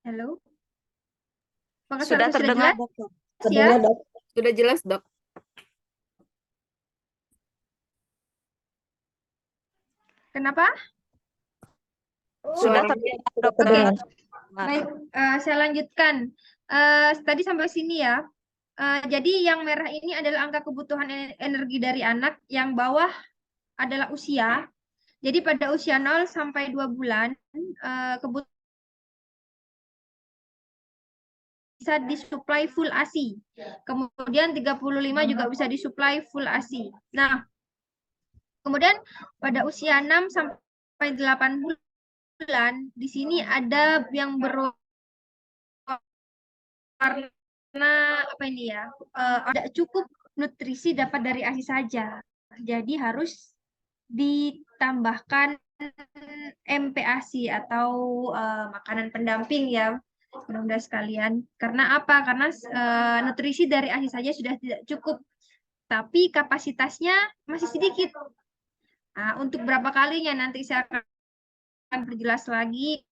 Halo, apakah Sudah suaraku sudah terdengar, jelas Dokter. ya? Terdengar, Dok. Sudah jelas, Dok. Kenapa? Sudah Suaranya terdengar, sudah Dokter. Oke, terdengar. baik. Saya lanjutkan. Tadi sampai sini ya. Jadi yang merah ini adalah angka kebutuhan energi dari anak, yang bawah adalah usia. Jadi pada usia 0 sampai 2 bulan, kebutuhan bisa disuplai full ASI. Kemudian 35 juga bisa disuplai full ASI. Nah, kemudian pada usia 6 sampai 8 bulan, di sini ada yang berwarna apa ini ya? Ada cukup nutrisi dapat dari ASI saja. Jadi harus ditambahkan MPASI atau makanan pendamping ya, mudah-mudahan sekalian. Karena apa? Karena nutrisi dari ASI saja sudah tidak cukup, tapi kapasitasnya masih sedikit. Nah, untuk berapa kalinya nanti saya akan perjelas lagi.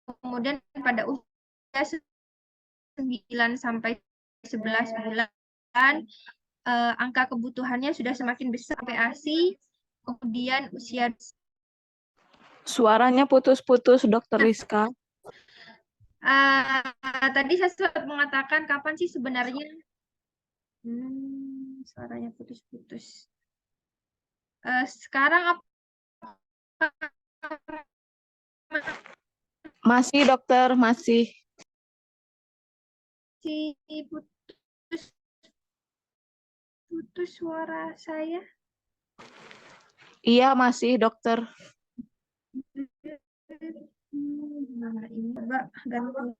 Kemudian pada usia 9 sampai 11 bulan, angka kebutuhannya sudah semakin besar sampai ASI. Kemudian usia Suaranya putus-putus, Dokter Rizka. tadi saya sempat mengatakan kapan sih sebenarnya suaranya putus-putus. Sekarang apa Masih, Dokter, masih. sih putus putus suara saya? Iya, masih, Dokter. Gimana ini? Coba ganti.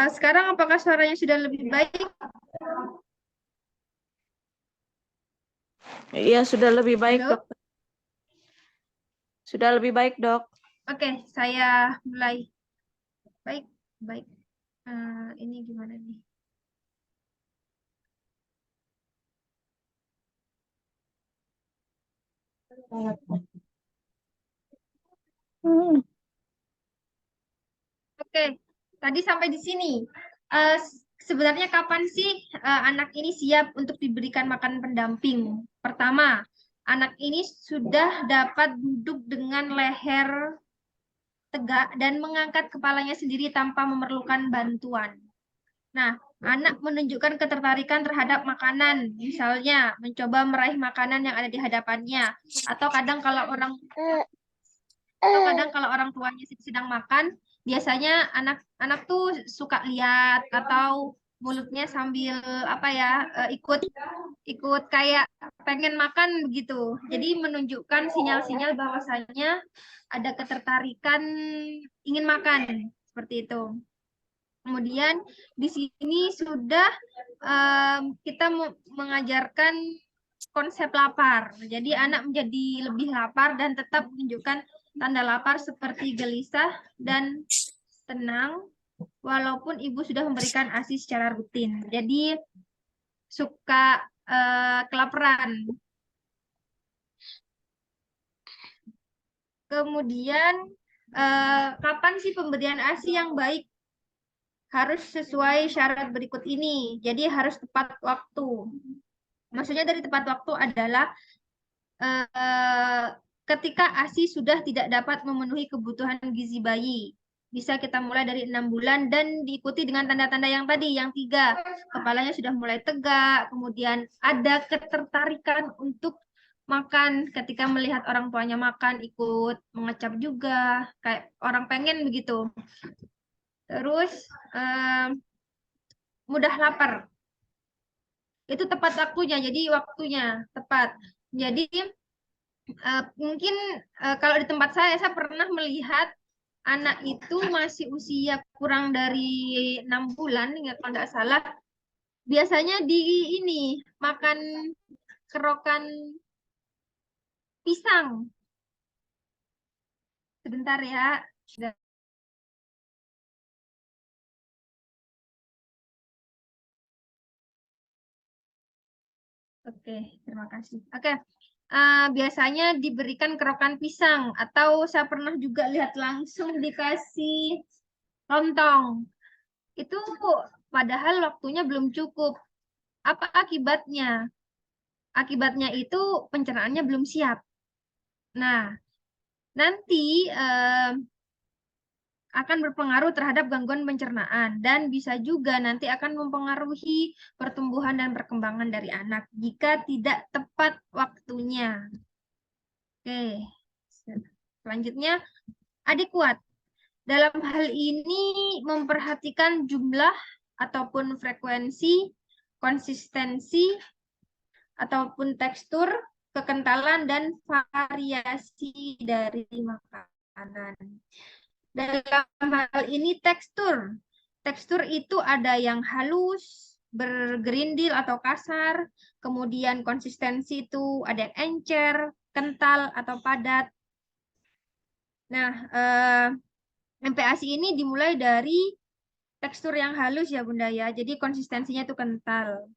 Sekarang apakah suaranya sudah lebih baik? Iya, sudah lebih baik, Halo? Dokter. Sudah lebih baik, Dok. Oke, saya mulai. Baik, baik. Ini gimana nih? Oke, tadi sampai di sini. Eh, Sebenarnya kapan sih anak ini siap untuk diberikan makan pendamping? Pertama, anak ini sudah dapat duduk dengan leher tegak dan mengangkat kepalanya sendiri tanpa memerlukan bantuan. Nah, anak menunjukkan ketertarikan terhadap makanan, misalnya mencoba meraih makanan yang ada di hadapannya, atau kadang kalau orang tuanya sedang makan, biasanya anak-anak tuh suka lihat atau mulutnya sambil apa ya, ikut ikut kayak pengen makan begitu. Jadi menunjukkan sinyal-sinyal bahwasanya ada ketertarikan ingin makan seperti itu. Kemudian di sini sudah kita mengajarkan konsep lapar. Jadi anak menjadi lebih lapar dan tetap menunjukkan tanda lapar seperti gelisah dan tenang walaupun ibu sudah memberikan ASI secara rutin. Jadi suka kelaparan. Kemudian kapan sih pemberian ASI yang baik? Harus sesuai syarat berikut ini. Jadi harus tepat waktu. Maksudnya dari tepat waktu adalah ketika ASI sudah tidak dapat memenuhi kebutuhan gizi bayi. Bisa kita mulai dari 6 bulan dan diikuti dengan tanda-tanda yang tadi, yang 3. Kepalanya sudah mulai tegak, kemudian ada ketertarikan untuk makan ketika melihat orang tuanya makan, ikut mengecap juga, kayak orang pengen begitu. Terus mudah lapar. Itu tepat waktunya, jadi waktunya tepat. Jadi mungkin kalau di tempat saya pernah melihat anak itu masih usia kurang dari 6 bulan, ya kalau nggak salah, biasanya di ini makan kerokan pisang. Sebentar ya. Oke, terima kasih. Oke, biasanya diberikan kerokan pisang atau saya pernah juga lihat langsung dikasih lontong. Itu padahal waktunya belum cukup. Apa akibatnya? Akibatnya itu pencernaannya belum siap. Nah, nanti akan berpengaruh terhadap gangguan pencernaan dan bisa juga nanti akan mempengaruhi pertumbuhan dan perkembangan dari anak jika tidak tepat waktunya. Oke, selanjutnya adik kuat. Dalam hal ini memperhatikan jumlah ataupun frekuensi, konsistensi, ataupun tekstur, kekentalan, dan variasi dari makanan. Dalam hal ini tekstur. Tekstur itu ada yang halus, bergerindil atau kasar, kemudian konsistensi itu ada yang encer, kental atau padat. Nah, MPASI ini dimulai dari tekstur yang halus ya Bunda ya, jadi konsistensinya itu kental.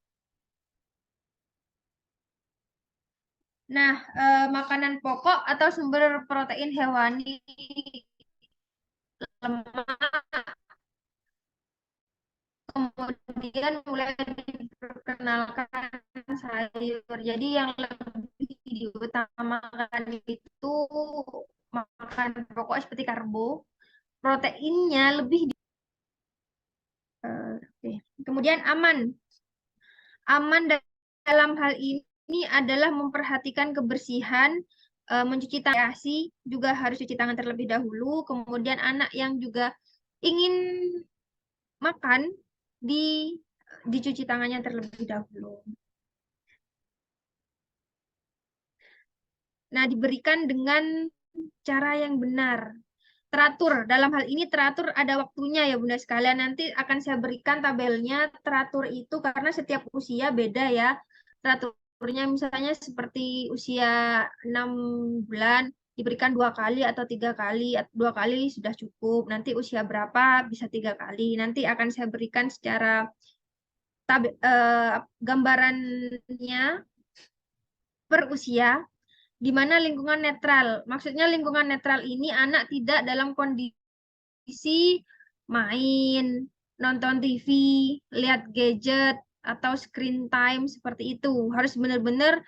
Nah, makanan pokok atau sumber protein hewani lemak, kemudian mulai diperkenalkan sayur. Jadi yang lebih diutamakan itu makan pokok seperti karbo, proteinnya lebih oke. Kemudian aman. Aman dalam hal ini adalah memperhatikan kebersihan, mencuci tangan, juga harus cuci tangan terlebih dahulu. Kemudian anak yang juga ingin makan dicuci tangannya terlebih dahulu. Nah, diberikan dengan cara yang benar. Teratur, dalam hal ini teratur ada waktunya ya Bunda sekalian. Nanti akan saya berikan tabelnya teratur itu karena setiap usia beda ya. Teraturnya misalnya seperti usia 6 bulan diberikan 2 kali atau 3 kali. 2 kali sudah cukup. Nanti usia berapa bisa 3 kali. Nanti akan saya berikan secara gambarannya per usia, di mana lingkungan netral. Maksudnya lingkungan netral ini anak tidak dalam kondisi main, nonton TV, lihat gadget, atau screen time seperti itu. Harus benar-benar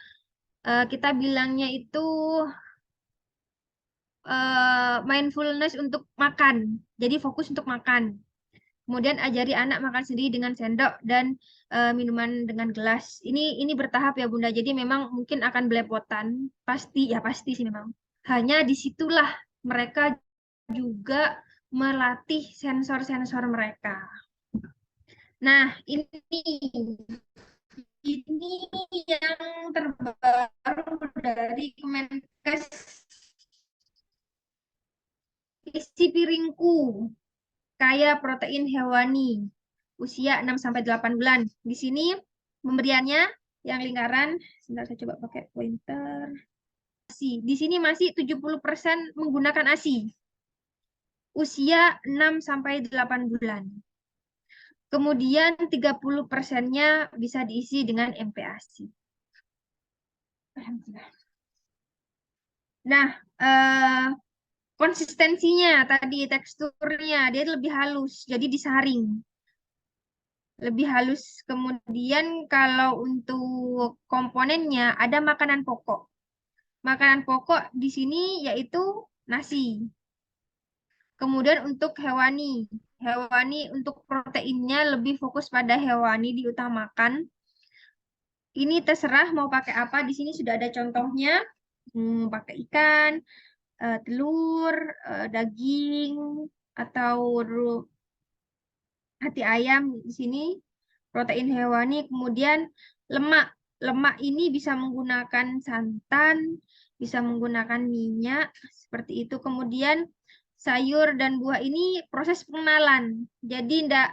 kita bilangnya itu mindfulness untuk makan. Jadi fokus untuk makan. Kemudian ajari anak makan sendiri dengan sendok dan minuman dengan gelas. Ini bertahap ya Bunda. Jadi memang mungkin akan belepotan. Pasti ya pasti sih memang. Hanya disitulah mereka juga melatih sensor-sensor mereka. Nah, ini yang terbaru dari Kemenkes. Isi piringku kaya protein hewani usia 6-8 bulan. Di sini pemberiannya yang lingkaran, sebentar saya coba pakai pointer. Di sini masih 70% menggunakan ASI. Usia 6-8 bulan. Kemudian 30%-nya bisa diisi dengan MPASI. Nah, konsistensinya tadi, teksturnya, dia lebih halus, jadi disaring. Lebih halus. Kemudian kalau untuk komponennya ada makanan pokok. Makanan pokok di sini yaitu nasi. Kemudian untuk hewani untuk proteinnya lebih fokus pada hewani diutamakan. Ini terserah mau pakai apa. Di sini sudah ada contohnya. Pakai ikan, telur, daging, atau hati ayam di sini protein hewani, kemudian lemak. Lemak ini bisa menggunakan santan, bisa menggunakan minyak, seperti itu. Kemudian sayur dan buah ini proses pengenalan. Jadi enggak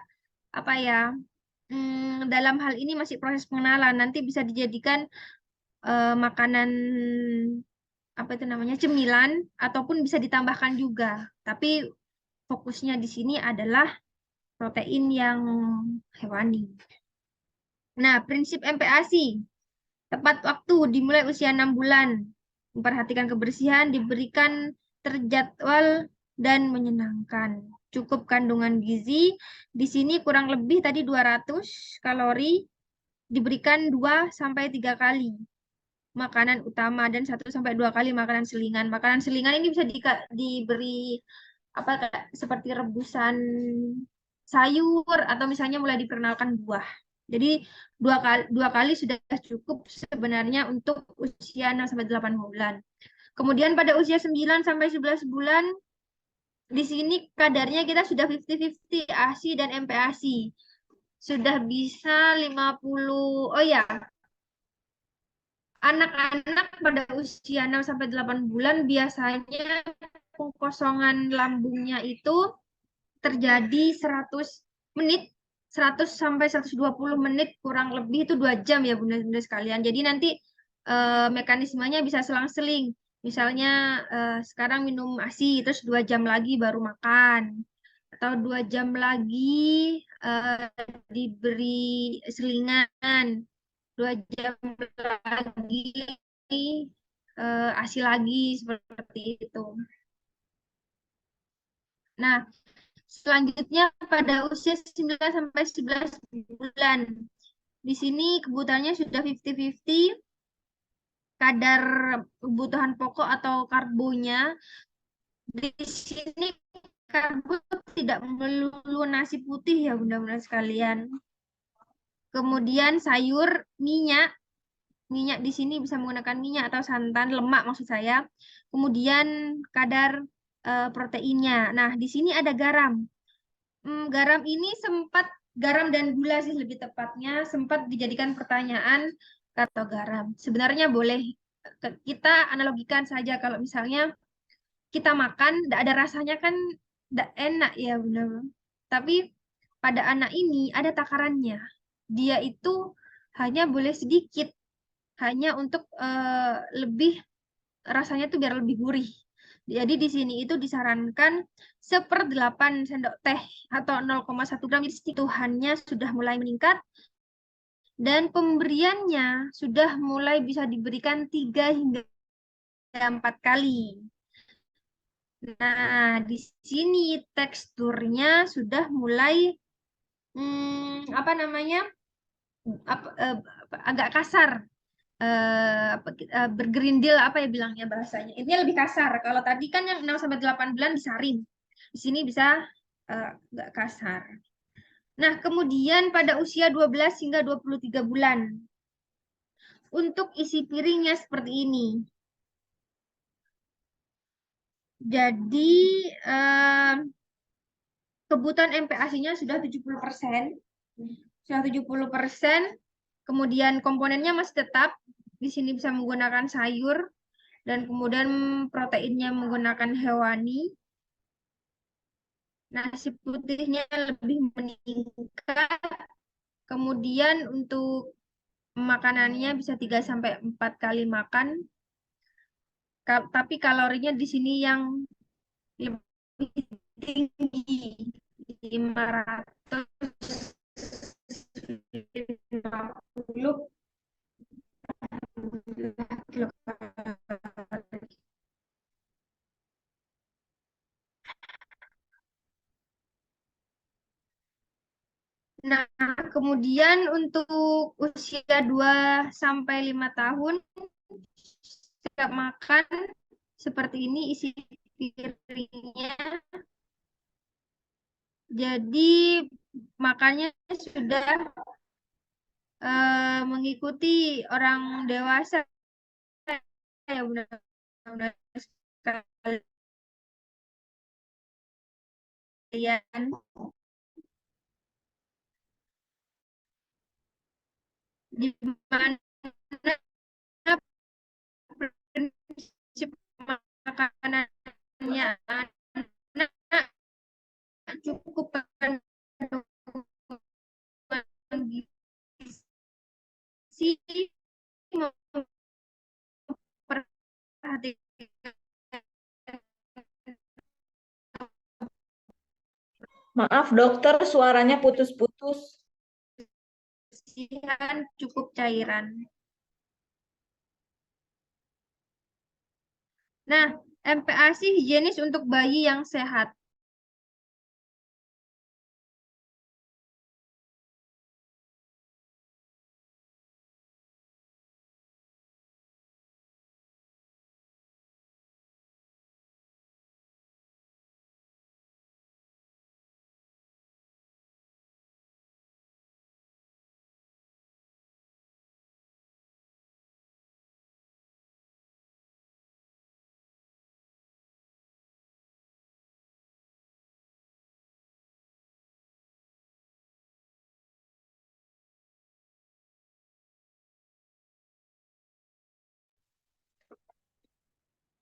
apa ya, dalam hal ini masih proses pengenalan. Nanti bisa dijadikan makanan apa itu namanya cemilan ataupun bisa ditambahkan juga. Tapi fokusnya di sini adalah protein yang hewani. Nah, prinsip MPASI. Tepat waktu dimulai usia 6 bulan. Memperhatikan kebersihan, diberikan terjadwal dan menyenangkan. Cukup kandungan gizi. Di sini kurang lebih tadi 200 kalori, diberikan 2 sampai 3 kali makanan utama dan 1 sampai 2 kali makanan selingan. Makanan selingan ini bisa diberi apa seperti rebusan sayur atau misalnya mulai diperkenalkan buah. Jadi dua kali sudah cukup sebenarnya untuk usia 6 sampai 8 bulan. Kemudian pada usia 9 sampai 11 bulan di sini kadarnya kita sudah 50-50 ASI dan MPASI. Sudah bisa 50. Oh ya, anak-anak pada usia 6 sampai 8 bulan biasanya pengkosongan lambungnya itu terjadi 100 menit, 100 sampai 120 menit kurang lebih itu 2 jam ya bunda-bunda sekalian. Jadi nanti mekanismenya bisa selang-seling. Misalnya sekarang minum ASI, terus 2 jam lagi baru makan. Atau 2 jam lagi diberi selingan. 2 jam lagi ASI lagi, seperti itu. Nah, selanjutnya pada usia 9 sampai 11 bulan. Di sini kebutuhannya sudah 50-50, kadar kebutuhan pokok atau karbonya. Di sini karbo tidak melulu nasi putih ya bunda-bunda sekalian. Kemudian sayur, minyak. Minyak di sini bisa menggunakan minyak atau santan, lemak maksud saya. Kemudian kadar proteinnya. Nah, di sini ada garam. Garam ini sempat, garam dan gula sih lebih tepatnya, sempat dijadikan pertanyaan atau garam. Sebenarnya boleh kita analogikan saja kalau misalnya kita makan, tidak ada rasanya kan tidak enak ya benar. Tapi pada anak ini ada takarannya. Dia itu hanya boleh sedikit, hanya untuk lebih rasanya tuh biar lebih gurih. Jadi di sini itu disarankan 1/8 sendok teh atau 0,1 gram. Jadi Tuhannya sudah mulai meningkat dan pemberiannya sudah mulai bisa diberikan 3 hingga 4 kali. Nah, di sini teksturnya sudah mulai apa namanya? Agak kasar. Bergerindil apa ya bilangnya bahasanya. Ini lebih kasar. Kalau tadi kan yang 6 sampai 8 bulan disaring. Di sini bisa agak kasar. Nah, kemudian pada usia 12 hingga 23 bulan. Untuk isi piringnya seperti ini. Jadi kebutuhan MPASI-nya sudah 70%. Sudah 70%. Kemudian komponennya masih tetap. Di sini bisa menggunakan sayur. Dan kemudian proteinnya menggunakan hewani. Nasi putihnya lebih meningkat. Kemudian untuk makanannya bisa 3-4 kali makan. Tapi kalorinya di sini yang lebih tinggi. 550 kilokalori. Nah, kemudian untuk usia 2-5 tahun, setiap makan seperti ini isi piringnya. Jadi makannya sudah mengikuti orang dewasa ya benar-benar sekalian. Di mana prinsip makanannya anak cukup gizi, memperhatikan Maaf dokter, suaranya putus-putus. kebersihan, cukup cairan. Nah, MPASI higienis untuk bayi yang sehat.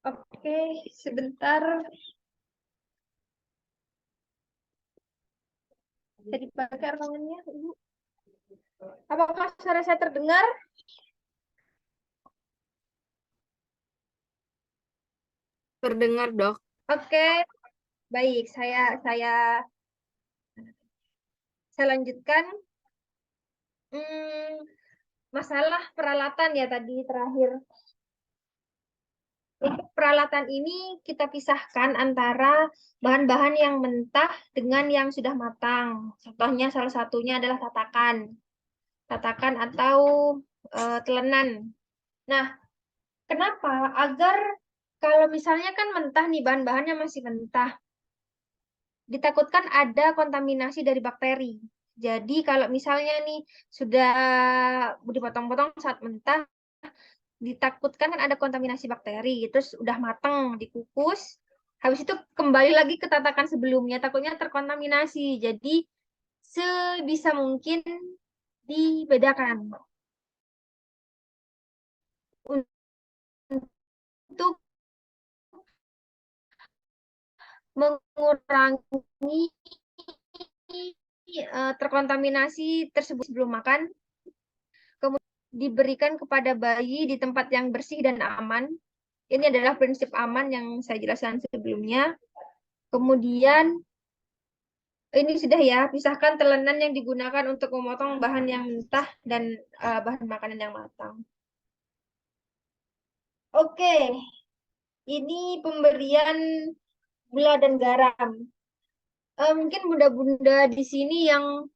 Oke, sebentar. Bisa dipakai ruangannya, Ibu. Apakah suara saya terdengar? Terdengar, Dok. Oke, baik. Saya lanjutkan. Hmm, masalah peralatan ya tadi terakhir. Untuk peralatan ini kita pisahkan antara bahan-bahan yang mentah dengan yang sudah matang. Contohnya salah satunya adalah tatakan. Tatakan atau telenan. Nah, kenapa? Agar kalau misalnya kan mentah nih, bahan-bahannya masih mentah, ditakutkan ada kontaminasi dari bakteri. Jadi kalau misalnya nih sudah dipotong-potong saat mentah, ditakutkan kan ada kontaminasi bakteri, terus udah mateng, dikukus, habis itu kembali lagi ke tatakan sebelumnya, takutnya terkontaminasi. Jadi sebisa mungkin dibedakan untuk mengurangi terkontaminasi tersebut sebelum makan. Kemudian diberikan kepada bayi di tempat yang bersih dan aman. Ini adalah prinsip aman yang saya jelaskan sebelumnya. Kemudian ini sudah ya, pisahkan telenan yang digunakan untuk memotong bahan yang mentah dan bahan makanan yang matang. Oke, ini pemberian gula dan garam. Mungkin bunda-bunda di sini yang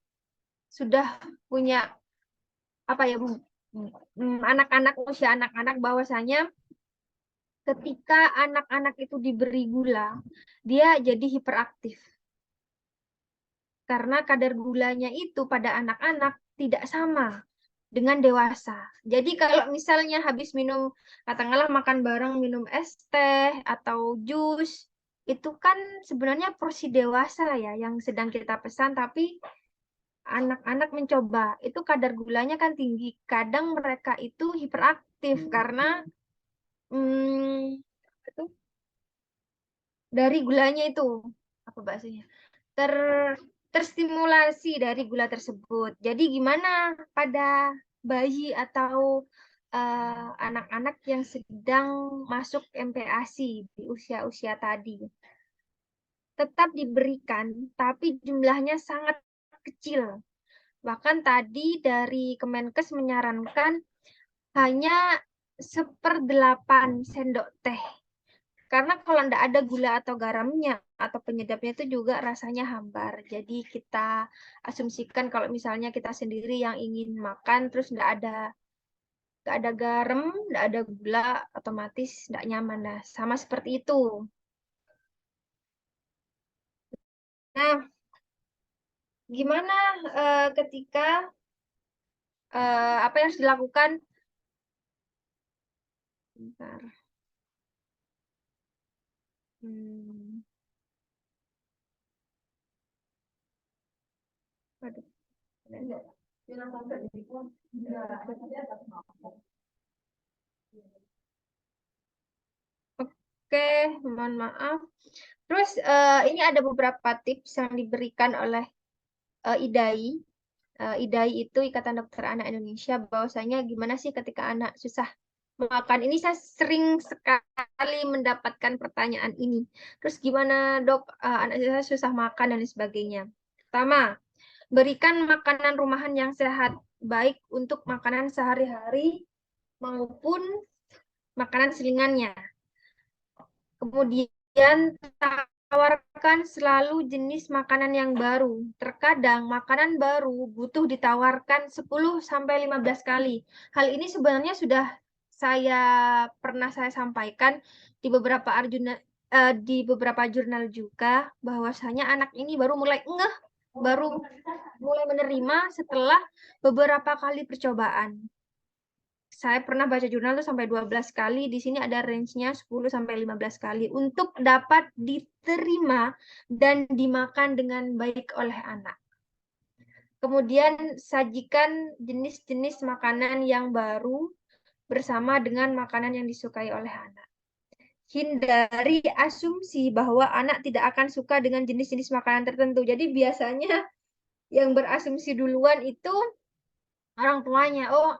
sudah punya apa ya, anak-anak, usia anak-anak, bahwasanya ketika anak-anak itu diberi gula, dia jadi hiperaktif. Karena kadar gulanya itu pada anak-anak tidak sama dengan dewasa. Jadi kalau misalnya habis minum, katakanlah makan bareng minum es teh atau jus, itu kan sebenarnya porsi dewasa ya yang sedang kita pesan, tapi anak-anak mencoba, itu kadar gulanya kan tinggi. Kadang mereka itu hiperaktif karena hmm, itu dari gulanya itu, apa bahasanya? Ter terstimulasi dari gula tersebut. Jadi gimana pada bayi atau anak-anak yang sedang masuk MPASI di usia-usia tadi? Tetap diberikan, tapi jumlahnya sangat kecil. Bahkan tadi dari Kemenkes menyarankan hanya 1/8 sendok teh. Karena kalau tidak ada gula atau garamnya atau penyedapnya itu juga rasanya hambar. Jadi kita asumsikan kalau misalnya kita sendiri yang ingin makan terus nggak ada garam, nggak ada gula, otomatis nggak nyaman. Nah, sama seperti itu. Nah, gimana ketika apa yang harus dilakukan? Bentar. Hmm. Waduh. Oke, mohon maaf. Terus ini ada beberapa tips yang diberikan oleh IDAI. IDAI itu Ikatan Dokter Anak Indonesia, bahwasanya gimana sih ketika anak susah makan. Ini saya sering sekali mendapatkan pertanyaan ini. Terus gimana dok, anak saya susah makan dan sebagainya. Pertama, berikan makanan rumahan yang sehat, baik untuk makanan sehari-hari maupun makanan selingannya. Kemudian tawarkan selalu jenis makanan yang baru. Terkadang makanan baru butuh ditawarkan 10-15 kali. Hal ini sebenarnya sudah pernah saya sampaikan di di beberapa jurnal juga, bahwasanya anak ini baru mulai ngeh, baru mulai menerima setelah beberapa kali percobaan. Saya pernah baca jurnal itu sampai 12 kali. Di sini ada range-nya 10-15 kali untuk dapat diterima dan dimakan dengan baik oleh anak. Kemudian sajikan jenis-jenis makanan yang baru bersama dengan makanan yang disukai oleh anak. Hindari asumsi bahwa anak tidak akan suka dengan jenis-jenis makanan tertentu. Jadi biasanya yang berasumsi duluan itu orang tuanya. Oh,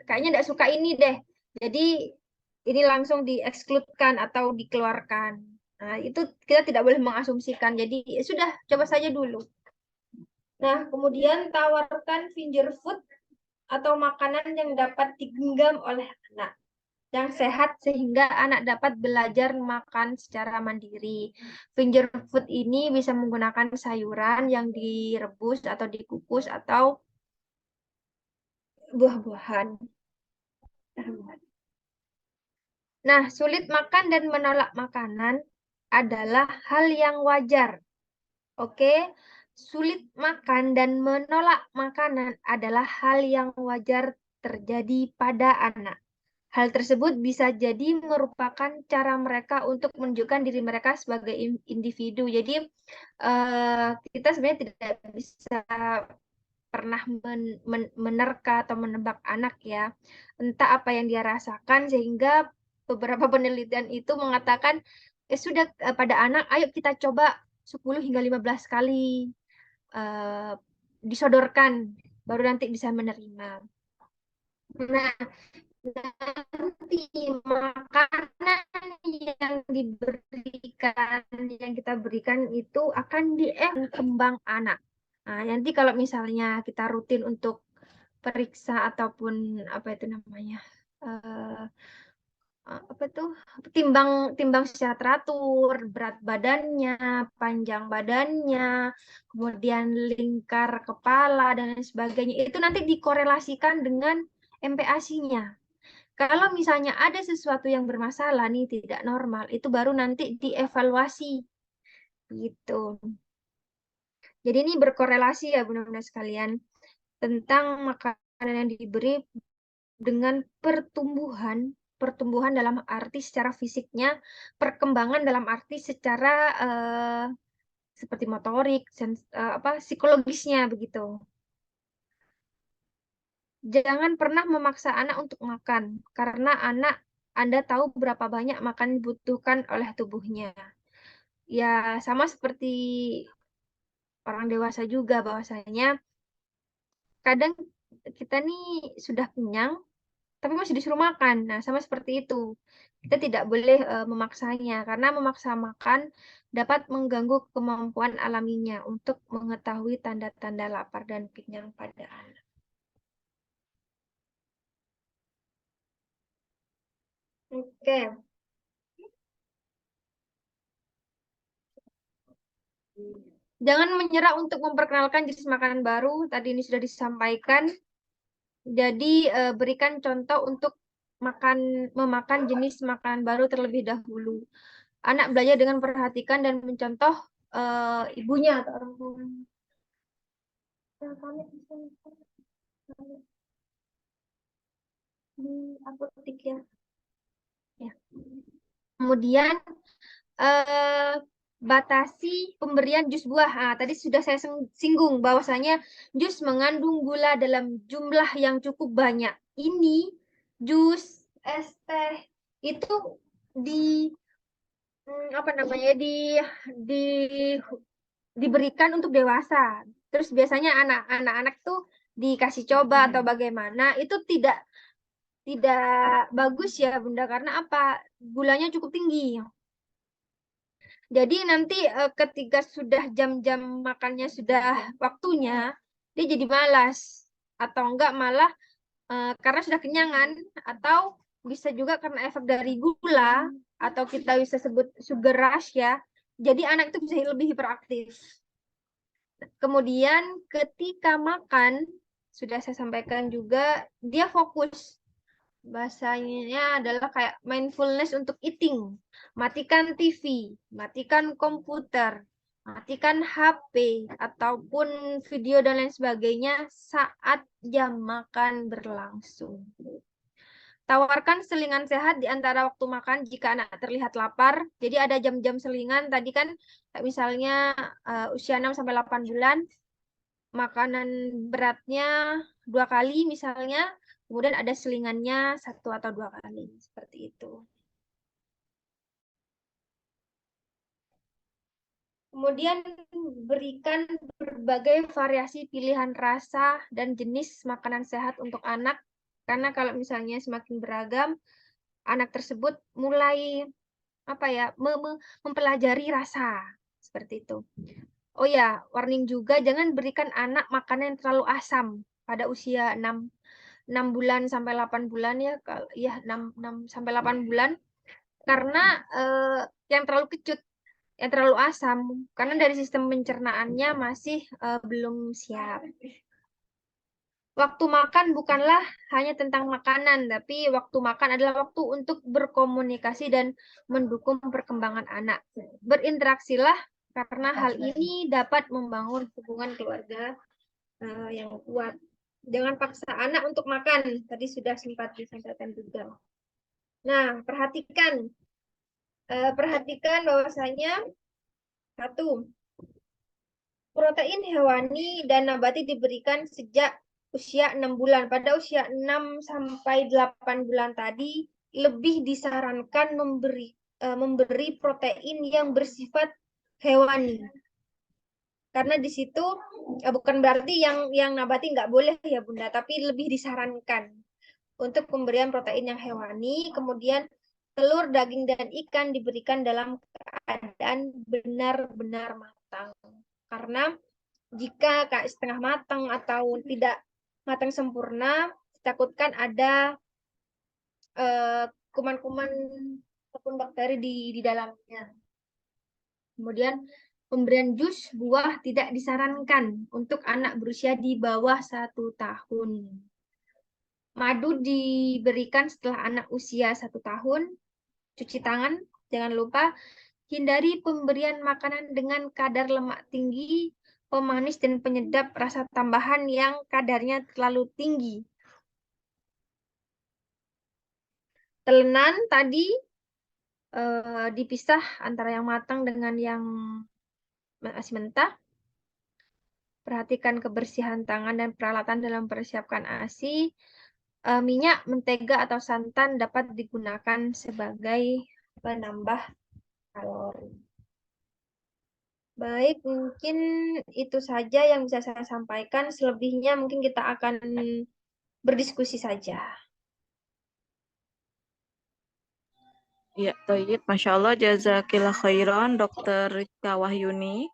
kayaknya tidak suka ini deh. Jadi ini langsung diekskludkan atau dikeluarkan. Nah, itu kita tidak boleh mengasumsikan. Jadi ya sudah, coba saja dulu. Nah, kemudian tawarkan finger food atau makanan yang dapat digenggam oleh anak yang sehat sehingga anak dapat belajar makan secara mandiri. Finger food ini bisa menggunakan sayuran yang direbus atau dikukus atau buah-buahan. Nah, sulit makan dan menolak makanan adalah hal yang wajar. Oke, sulit makan dan menolak makanan adalah hal yang wajar terjadi pada anak. Hal tersebut bisa jadi merupakan cara mereka untuk menunjukkan diri mereka sebagai individu. Jadi, kita sebenarnya tidak bisa pernah menerka atau menebak anak ya. Entah apa yang dia rasakan sehingga beberapa penelitian itu mengatakan sudah pada anak ayo kita coba 10-15 kali disodorkan baru nanti bisa menerima. Nah, nanti makanan yang kita berikan itu akan kembang anak. Nah, nanti kalau misalnya kita rutin untuk periksa ataupun apa itu namanya apa tuh timbang secara teratur, berat badannya, panjang badannya, kemudian lingkar kepala dan lain sebagainya, itu nanti dikorelasikan dengan MPASI-nya. Kalau misalnya ada sesuatu yang bermasalah nih, tidak normal, itu baru nanti dievaluasi gitu. Jadi ini berkorelasi ya benar-benar sekalian tentang makanan yang diberi dengan pertumbuhan dalam arti secara fisiknya, perkembangan dalam arti secara seperti motorik, psikologisnya begitu. Jangan pernah memaksa anak untuk makan, karena anak Anda tahu berapa banyak makan dibutuhkan oleh tubuhnya. Ya, sama seperti orang dewasa juga, bahwasanya kadang kita nih sudah kenyang, tapi masih disuruh makan. Nah, sama seperti itu. Kita tidak boleh memaksanya, karena memaksa makan dapat mengganggu kemampuan alaminya untuk mengetahui tanda-tanda lapar dan kenyang pada anak. Oke. Jangan menyerah untuk memperkenalkan jenis makanan baru. Tadi ini sudah disampaikan. Jadi berikan contoh untuk memakan jenis makanan baru terlebih dahulu. Anak belajar dengan memperhatikan dan mencontoh ibunya atau orang tuanya. Di apotek ya. Kemudian batasi pemberian jus buah. Nah, tadi sudah saya singgung bahwasanya jus mengandung gula dalam jumlah yang cukup banyak. Ini jus, es teh itu di apa namanya di diberikan untuk dewasa. Terus biasanya anak-anak tuh dikasih coba atau bagaimana, itu tidak bagus ya Bunda, karena apa? Gulanya cukup tinggi. Jadi nanti ketika sudah jam-jam makannya sudah waktunya, dia jadi malas. Atau enggak malah karena sudah kenyangan, atau bisa juga karena efek dari gula, atau kita bisa sebut sugar rush ya. Jadi anak itu bisa lebih hiperaktif. Kemudian ketika makan, sudah saya sampaikan juga, dia fokus. Bahasanya adalah kayak mindfulness untuk eating. Matikan TV, matikan komputer, matikan HP, ataupun video dan lain sebagainya saat jam makan berlangsung. Tawarkan selingan sehat di antara waktu makan jika anak terlihat lapar. Jadi ada jam-jam selingan tadi kan misalnya usia 6 sampai 8 bulan makanan beratnya 2 kali misalnya, kemudian ada selingannya 1 atau 2 kali seperti itu. Kemudian berikan berbagai variasi pilihan rasa dan jenis makanan sehat untuk anak. Karena kalau misalnya semakin beragam, anak tersebut mulai mempelajari rasa seperti itu. Oh ya, warning juga jangan berikan anak makanan yang terlalu asam pada usia 6 bulan sampai 8 bulan ya, ya 6 sampai 8 bulan karena yang terlalu kecut, yang terlalu asam karena dari sistem pencernaannya masih belum siap. Waktu makan bukanlah hanya tentang makanan, tapi waktu makan adalah waktu untuk berkomunikasi dan mendukung perkembangan anak. Berinteraksilah karena hal ini dapat membangun hubungan keluarga yang kuat. Jangan paksa anak untuk makan. Tadi sudah sempat disampaikan juga. Nah, perhatikan bahwasanya satu, protein hewani dan nabati diberikan sejak usia 6 bulan. Pada usia 6 sampai 8 bulan tadi, lebih disarankan memberi protein yang bersifat hewani. Karena di situ bukan berarti yang nabati nggak boleh ya Bunda, tapi lebih disarankan untuk pemberian protein yang hewani. Kemudian telur, daging, dan ikan diberikan dalam keadaan benar-benar matang. Karena jika setengah matang atau tidak matang sempurna, ditakutkan ada kuman-kuman ataupun bakteri di dalamnya. Kemudian pemberian jus buah tidak disarankan untuk anak berusia di bawah 1 tahun. Madu diberikan setelah anak usia 1 tahun. Cuci tangan, jangan lupa. Hindari pemberian makanan dengan kadar lemak tinggi, pemanis dan penyedap rasa tambahan yang kadarnya terlalu tinggi. Telenan tadi dipisah antara yang matang dengan yang masih mentah. Perhatikan kebersihan tangan dan peralatan dalam persiapkan ASI. Minyak, mentega, atau santan dapat digunakan sebagai penambah kalori. Baik, mungkin itu saja yang bisa saya sampaikan. Selebihnya mungkin kita akan berdiskusi saja. Ya, Toyib. Masya Allah, jazakillah khairan, Dokter Rizka Wahyuni.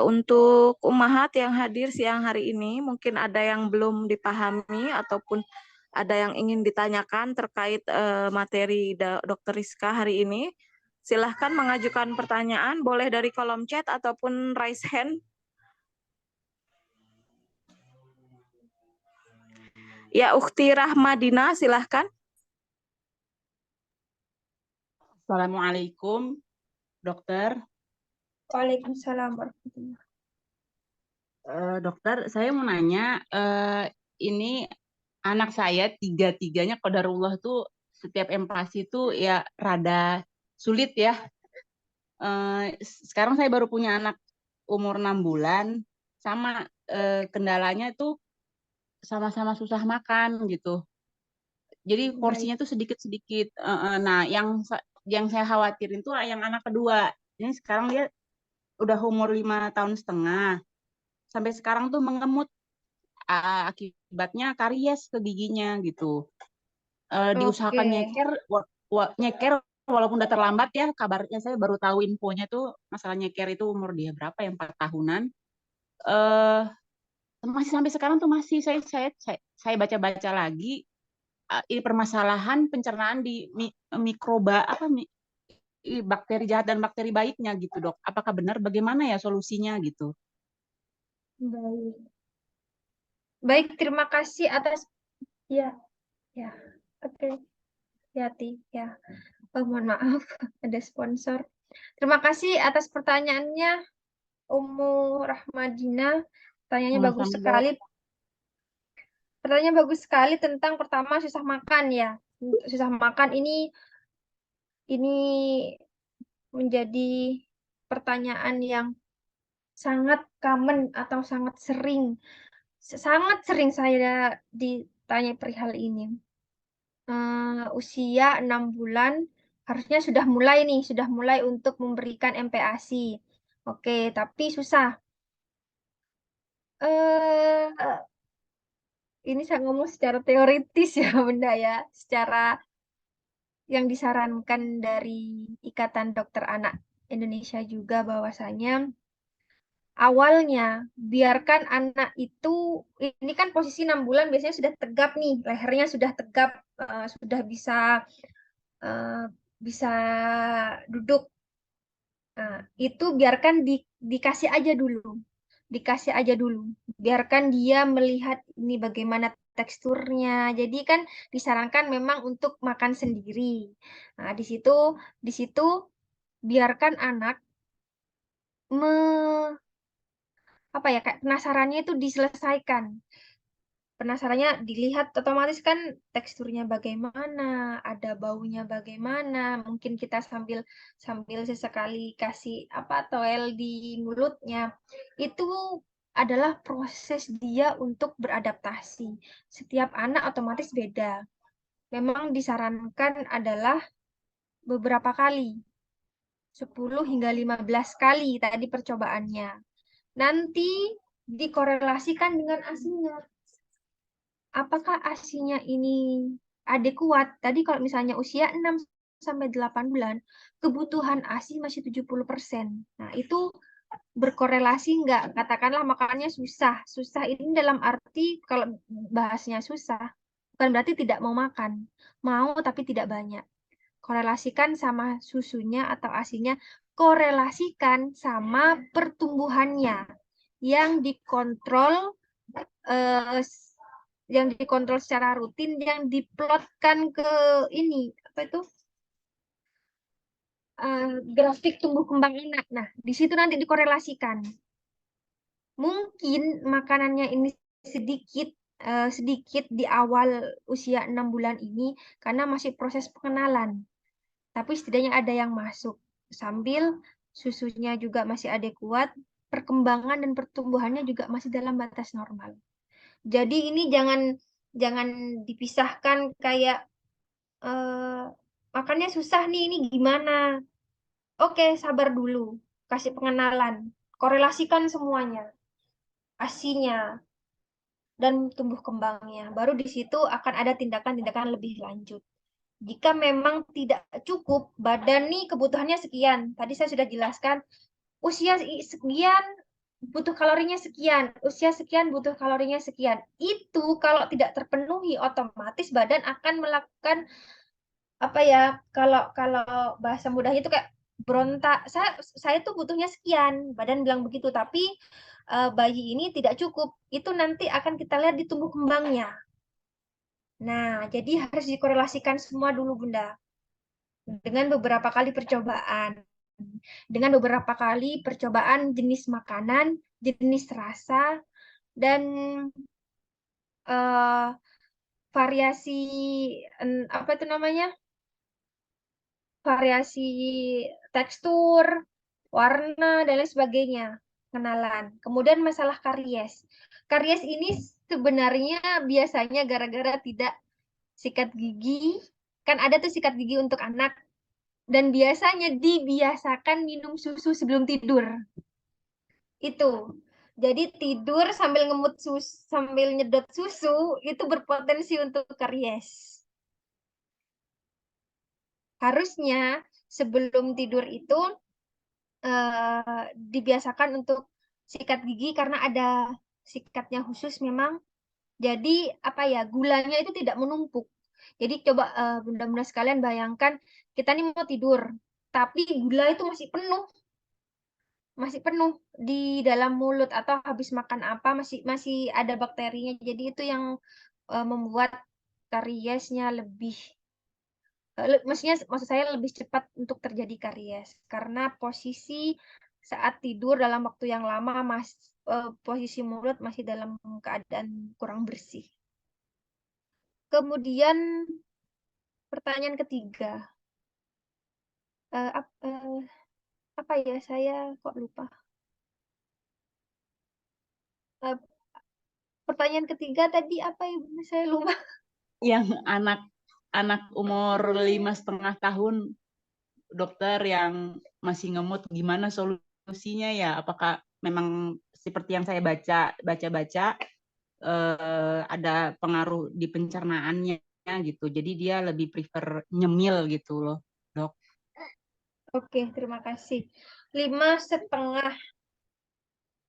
Untuk ummahat yang hadir siang hari ini, mungkin ada yang belum dipahami ataupun ada yang ingin ditanyakan terkait materi Dokter Rizka hari ini. Silahkan mengajukan pertanyaan, boleh dari kolom chat ataupun raise hand. Ya, Ukhti Rahmadina, silahkan. Assalamualaikum, dokter. Waalaikumsalam warahmatullahi Dokter, saya mau nanya, ini anak saya tiga-tiganya qadarullah tuh setiap empati tuh ya rada sulit ya. Sekarang saya baru punya anak umur 6 bulan, sama kendalanya tuh sama-sama susah makan gitu. Jadi porsinya tuh sedikit-sedikit. Nah, yang saya khawatirin tuh yang anak kedua. Ini sekarang dia udah umur 5,5 tahun. Sampai sekarang tuh mengemut, akibatnya karies ke giginya gitu. Diusahakan nyeker walaupun udah terlambat ya, kabarnya saya baru tahu infonya tuh masalah nyeker itu umur dia berapa ya, 4 tahunan. Masih sampai sekarang tuh masih saya baca-baca lagi ini permasalahan pencernaan di mikroba bakteri jahat dan bakteri baiknya gitu, Dok. Apakah benar? Bagaimana ya solusinya gitu? Baik. Baik, terima kasih atas ya, ya. Oke, hati ya. Oh, mohon maaf, ada sponsor. Terima kasih atas pertanyaannya, Umu Rahmadina. Pertanyaannya bagus Sama-sama, Dok. sekali. Pertanyaannya bagus sekali tentang pertama susah makan ya. Susah makan ini menjadi pertanyaan yang sangat common atau sangat sering saya ditanya perihal ini. Usia 6 bulan harusnya sudah mulai untuk memberikan MPASI. Oke, tapi susah. Eh, ini saya ngomong secara teoritis ya, Bunda ya. Secara yang disarankan dari Ikatan Dokter Anak Indonesia juga bahwasanya awalnya biarkan anak itu, ini kan posisi 6 bulan biasanya sudah tegap nih, lehernya sudah tegap, sudah eh, bisa duduk. Nah, itu biarkan dikasih aja dulu. Dikasih aja dulu. Biarkan dia melihat ini bagaimana teksturnya. Jadi kan disarankan memang untuk makan sendiri. Nah, di situ biarkan anak apa ya, kayak penasarannya itu diselesaikan. Penasarannya dilihat, otomatis kan teksturnya bagaimana, ada baunya bagaimana, mungkin kita sambil sambil sesekali kasih apa toel di mulutnya. Itu adalah proses dia untuk beradaptasi. Setiap anak otomatis beda. Memang disarankan adalah beberapa kali, 10 hingga 15 kali tadi percobaannya. Nanti dikorelasikan dengan ASINya. Apakah ASINya ini adekuat? Tadi kalau misalnya usia 6 sampai 8 bulan, kebutuhan ASI masih 70%. Nah, itu berkorelasi enggak? Katakanlah makannya susah. Susah ini dalam arti kalau bahasnya susah, bukan berarti tidak mau makan. Mau tapi tidak banyak. Korelasikan sama susunya atau ASINya, korelasikan sama pertumbuhannya yang dikontrol eh, secara rutin, yang diplotkan ke ini apa itu grafik tumbuh kembang anak. Nah, di situ nanti dikorelasikan. Mungkin makanannya ini sedikit di awal usia 6 bulan ini karena masih proses pengenalan. Tapi setidaknya ada yang masuk. Sambil susunya juga masih adekuat, perkembangan dan pertumbuhannya juga masih dalam batas normal. Jadi ini jangan dipisahkan kayak makannya susah nih, ini gimana? Oke, sabar dulu. Kasih pengenalan. Korelasikan semuanya. ASINya dan tumbuh kembangnya. Baru di situ akan ada tindakan-tindakan lebih lanjut. Jika memang tidak cukup, badan nih kebutuhannya sekian. Tadi saya sudah jelaskan, usia sekian butuh kalorinya sekian, usia sekian butuh kalorinya sekian. Itu kalau tidak terpenuhi, otomatis badan akan melakukan apa ya, kalau kalau bahasa mudahnya itu kayak berontak. Saya tuh butuhnya sekian, badan bilang begitu, tapi bayi ini tidak cukup. Itu nanti akan kita lihat di tumbuh kembangnya. Nah, jadi harus dikorelasikan semua dulu, Bunda, dengan beberapa kali percobaan. Dengan beberapa kali percobaan jenis makanan, jenis rasa, dan eh, variasi apa itu namanya? Variasi tekstur, warna, dan lain sebagainya. Kenalan. Kemudian masalah karies. Karies ini sebenarnya biasanya gara-gara tidak sikat gigi. Kan ada tuh sikat gigi untuk anak. Dan biasanya dibiasakan minum susu sebelum tidur. Itu. Jadi tidur sambil sambil nyedot susu, itu berpotensi untuk karies. Harusnya sebelum tidur itu dibiasakan untuk sikat gigi karena ada sikatnya khusus memang. Jadi apa ya, gulanya itu tidak menumpuk. Jadi coba bunda-bunda sekalian bayangkan kita nih mau tidur, tapi gula itu masih penuh di dalam mulut atau habis makan apa masih masih ada bakterinya. Jadi itu yang membuat kariesnya lebih maksudnya maksud saya lebih cepat untuk terjadi karies karena posisi saat tidur dalam waktu yang lama posisi mulut masih dalam keadaan kurang bersih. Kemudian pertanyaan ketiga, Eh, ap- eh, apa ya saya kok lupa. Eh, pertanyaan ketiga tadi apa ya Bunda? Saya lupa. Yang anak umur 5,5 tahun, dokter, yang masih ngemut, gimana solusinya ya? Apakah memang seperti yang saya baca ada pengaruh di pencernaannya gitu. Jadi dia lebih prefer nyemil gitu loh, dok. Oke, terima kasih. 5,5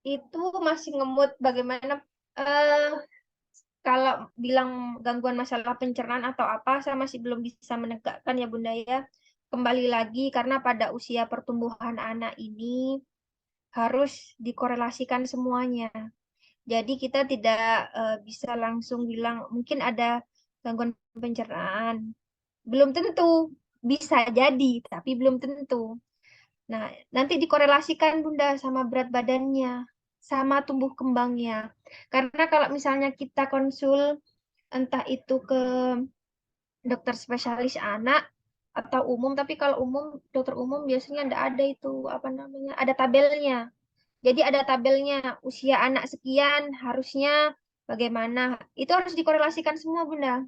itu masih ngemut. Bagaimana eh kalau bilang gangguan masalah pencernaan atau apa, saya masih belum bisa menegakkan ya Bunda ya. Kembali lagi karena pada usia pertumbuhan anak ini harus dikorelasikan semuanya. Jadi kita tidak bisa langsung bilang mungkin ada gangguan pencernaan. Belum tentu. Bisa jadi, tapi belum tentu. Nah, nanti dikorelasikan Bunda sama berat badannya, sama tumbuh kembangnya. Karena kalau misalnya kita konsul entah itu ke dokter spesialis anak atau umum, tapi kalau umum dokter umum biasanya tidak ada itu apa namanya, ada tabelnya. Jadi ada tabelnya usia anak sekian harusnya bagaimana. Itu harus dikorelasikan semua Bunda.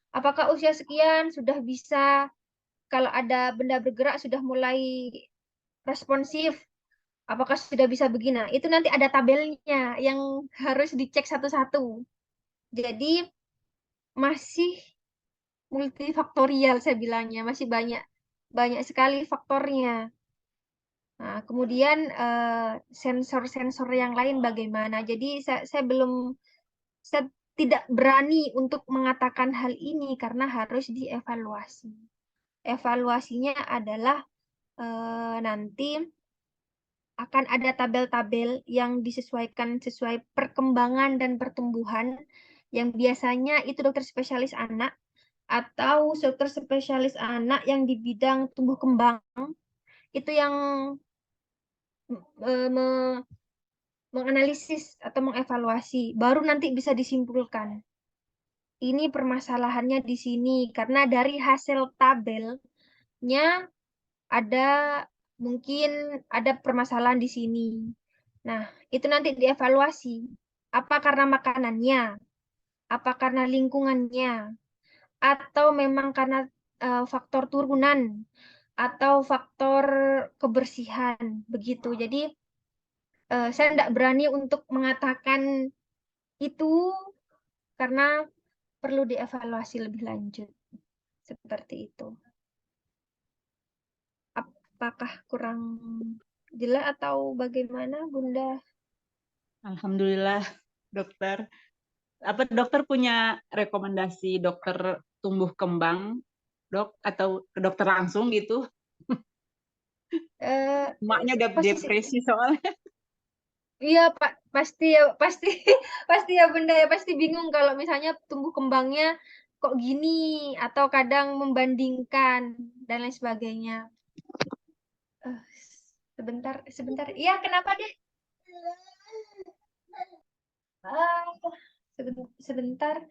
Apakah usia sekian sudah bisa kalau ada benda bergerak sudah mulai responsif, apakah sudah bisa begini? Nah, itu nanti ada tabelnya yang harus dicek satu-satu. Jadi masih multifaktorial saya bilangnya, masih banyak banyak sekali faktornya. Nah, kemudian sensor-sensor yang lain bagaimana? Jadi saya tidak berani untuk mengatakan hal ini karena harus dievaluasi. Evaluasinya adalah nanti akan ada tabel-tabel yang disesuaikan sesuai perkembangan dan pertumbuhan yang biasanya itu dokter spesialis anak atau dokter spesialis anak yang di bidang tumbuh kembang itu yang menganalisis atau mengevaluasi baru nanti bisa disimpulkan ini permasalahannya di sini karena dari hasil tabelnya ada mungkin ada permasalahan di sini. Nah, itu nanti dievaluasi. Apa karena makanannya? Apa karena lingkungannya? Atau memang karena faktor turunan? Atau faktor kebersihan? Begitu. Jadi, saya tidak berani untuk mengatakan itu karena perlu dievaluasi lebih lanjut. Seperti itu. Apakah kurang jelas atau bagaimana, Bunda? Alhamdulillah, dokter. Apa dokter punya rekomendasi dokter tumbuh kembang, dok, atau ke dokter langsung gitu? Eh, Emaknya udah posisi depresi soalnya. iya Pak, pasti ya, pasti pasti ya Bunda ya, pasti bingung kalau misalnya tumbuh kembangnya kok gini atau kadang membandingkan dan lain sebagainya. Eh, sebentar, sebentar. Iya, kenapa deh? Ah, sebentar.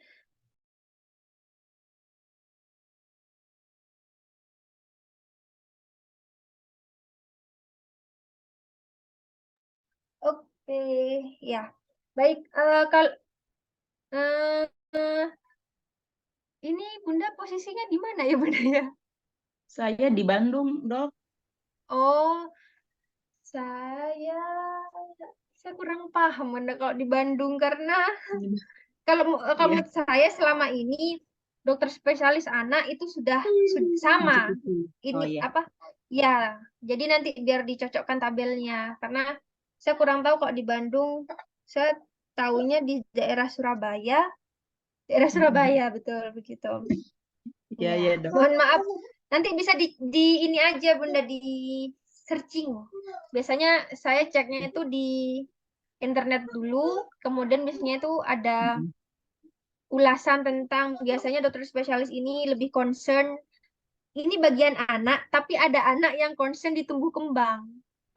Oke, ya. Baik, kalau eh, eh, ini Bunda posisinya di mana ya Bunda ya? Saya di Bandung, dok. Oh, saya saya kurang paham Bunda kalau di Bandung karena kalau Iya, menurut saya selama ini dokter spesialis anak itu sudah sama. mencukupi. Ini Oh ya, apa? Ya, jadi nanti biar dicocokkan tabelnya karena saya kurang tahu kok di Bandung. Saya tahunya di daerah Surabaya betul begitu. Ya, Ya, ya, Dok. mohon maaf. Nanti bisa di ini aja Bunda di searching. Biasanya saya ceknya itu di internet dulu, kemudian biasanya itu ada Mm-mm. ulasan tentang biasanya dokter spesialis ini lebih concern ini bagian anak, tapi ada anak yang concern di tumbuh kembang.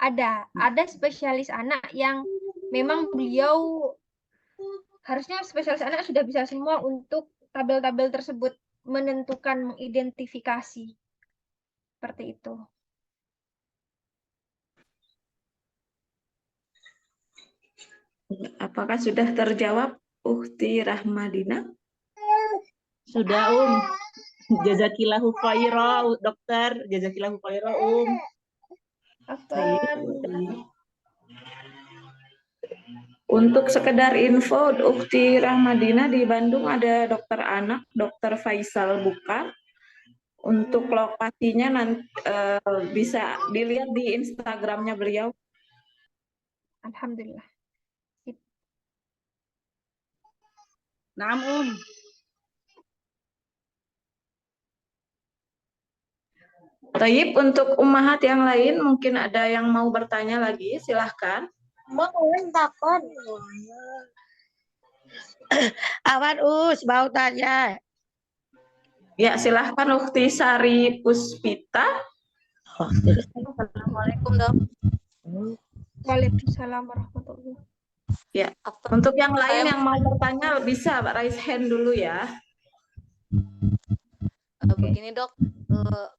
Ada spesialis anak yang memang beliau harusnya spesialis anak sudah bisa semua untuk tabel-tabel tersebut menentukan, mengidentifikasi seperti itu. Apakah sudah terjawab, Ukti Rahmadina? Sudah, Jazakillahu khaira, dokter. Jazakillahu khaira, Baik. Afwan. Untuk sekedar info, Ukti Rahmadina di Bandung ada dokter anak, dokter Faisal Buka. Untuk lokasinya nanti bisa dilihat di Instagramnya beliau. Alhamdulillah. Naam, Taib, untuk ummahat yang lain mungkin ada yang mau bertanya lagi, silahkan. takut. Awan mau tanya. Ya, silahkan Ukti Sari Puspita. Assalamualaikum dok. Waalaikumsalam warahmatullahi wabarakatuh. Ya, untuk yang lain yang mau bertanya bisa raise hand dulu ya. Begini dok,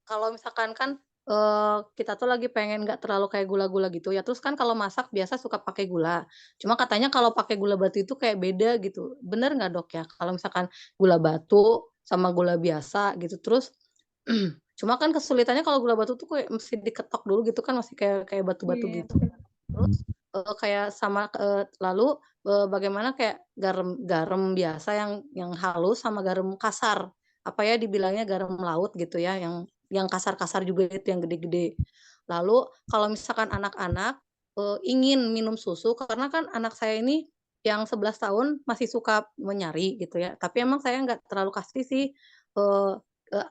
kalau misalkan kan kita tuh lagi pengen nggak terlalu kayak gula-gula gitu ya. Terus kan kalau masak biasa suka pakai gula. Cuma katanya kalau pakai gula batu itu kayak beda gitu. Bener nggak dok ya? Kalau misalkan gula batu sama gula biasa gitu. Terus cuma kan kesulitannya kalau gula batu tuh kayak mesti diketok dulu gitu kan, masih kayak batu-batu Iya, gitu. Terus kayak sama lalu bagaimana kayak garam biasa yang halus sama garam kasar, apa ya dibilangnya garam laut gitu ya, yang kasar-kasar juga itu yang gede-gede. Lalu kalau misalkan anak-anak ingin minum susu, karena kan anak saya ini yang 11 tahun masih suka menyari gitu ya, tapi emang saya nggak terlalu kasih sih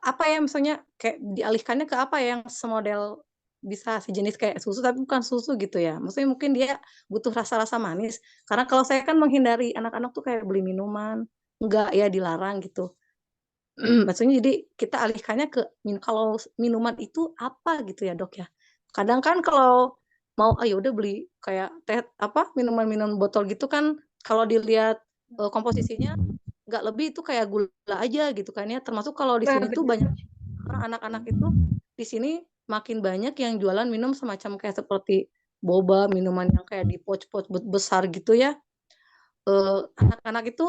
apa ya, misalnya kayak dialihkannya ke apa ya yang semodel bisa sejenis kayak susu tapi bukan susu gitu ya. Maksudnya mungkin dia butuh rasa-rasa manis. Karena kalau saya kan menghindari anak-anak tuh kayak beli minuman, enggak ya dilarang gitu. Maksudnya jadi kita alihkannya ke kalau minuman itu apa gitu ya dok ya. Kadang kan kalau mau ayo udah beli kayak teh apa minuman-minuman botol gitu kan, kalau dilihat komposisinya nggak lebih itu kayak gula aja gitu kan ya. Termasuk kalau di sini tuh banyak anak-anak itu di sini makin banyak yang jualan minum semacam kayak seperti boba, minuman yang kayak di pouch-pouch besar gitu ya. Anak-anak itu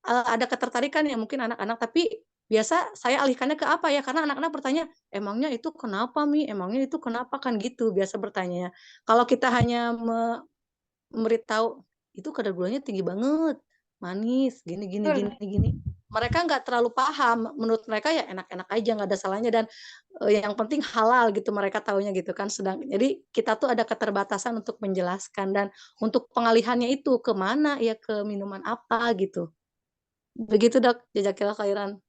ada ketertarikan ya mungkin anak-anak, tapi biasa saya alihkannya ke apa ya, karena anak-anak bertanya, emangnya itu kenapa Mi? Emangnya itu kenapa kan gitu biasa bertanya. Kalau kita hanya memberitahu itu kadar gulanya tinggi banget, manis, gini gini betul. gini gini. Mereka nggak terlalu paham. Menurut mereka ya enak-enak aja, nggak ada salahnya dan yang penting halal gitu mereka taunya gitu kan. Jadi kita tuh ada keterbatasan untuk menjelaskan dan untuk pengalihannya itu kemana ya, ke minuman apa gitu. Begitu dok, jazakillah khairan.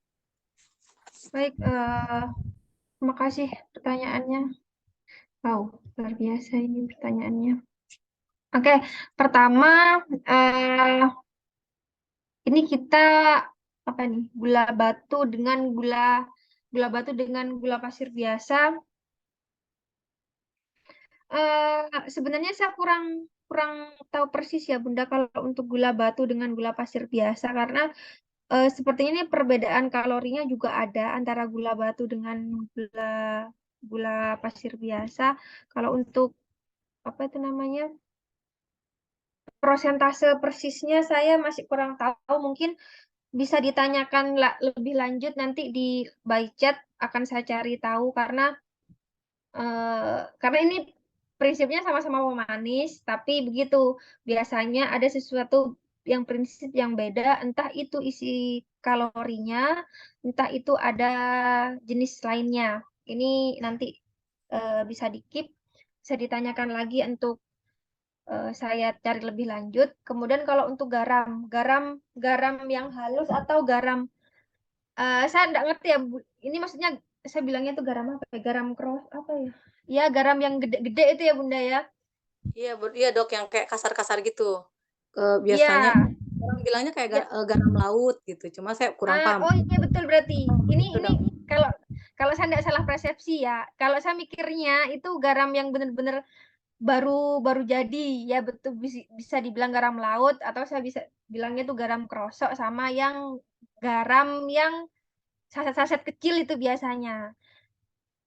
Baik, terima kasih pertanyaannya. Wow, luar biasa ini pertanyaannya. Oke, pertama ini kita apa nih? Gula batu dengan gula pasir biasa. Sebenarnya saya kurang kurang tahu persis ya Bunda kalau untuk gula batu dengan gula pasir biasa karena sepertinya ini perbedaan kalorinya juga ada antara gula batu dengan gula pasir biasa. Kalau untuk apa itu namanya? Prosentase persisnya saya masih kurang tahu. Mungkin bisa ditanyakan lebih lanjut nanti di by chat akan saya cari tahu karena ini prinsipnya sama-sama pemanis, tapi begitu biasanya ada sesuatu yang prinsip yang beda, entah itu isi kalorinya, entah itu ada jenis lainnya. Ini nanti bisa di-keep, bisa ditanyakan lagi untuk saya cari lebih lanjut. Kemudian kalau untuk garam, garam yang halus atau garam Saya nggak ngerti ya, Bu. Ini maksudnya saya bilangnya tuh garam apa ya? Garam cross apa ya? Ya, garam yang gede-gede itu ya, Bunda ya. Iya Dok, yang kayak kasar-kasar gitu. Biasanya Iya. orang bilangnya kayak Ya. garam laut gitu. Cuma saya kurang paham. Oh iya betul berarti. Ini Itu, Dok. kalau kalau saya nggak salah persepsi ya. Kalau saya mikirnya itu garam yang benar-benar baru baru jadi ya, betul bisa dibilang garam laut, atau saya bisa bilangnya tuh garam krosok, sama yang garam yang saset-saset kecil itu biasanya.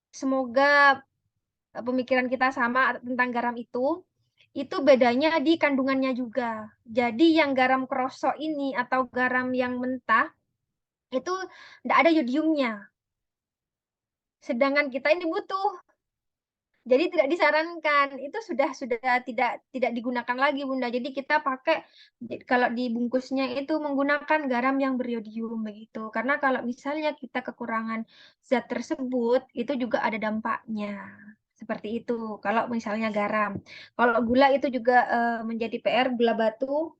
Semoga pemikiran kita sama tentang garam itu. Itu bedanya di kandungannya juga. Jadi yang garam krosok ini atau garam yang mentah itu tidak ada yodiumnya. Sedangkan kita ini butuh. Jadi tidak disarankan. Itu sudah tidak digunakan lagi, Bunda. Jadi kita pakai, kalau dibungkusnya itu menggunakan garam yang beriodium begitu. Karena kalau misalnya kita kekurangan zat tersebut, itu juga ada dampaknya. Seperti itu. Kalau misalnya garam. Kalau gula itu juga menjadi PR, gula batu.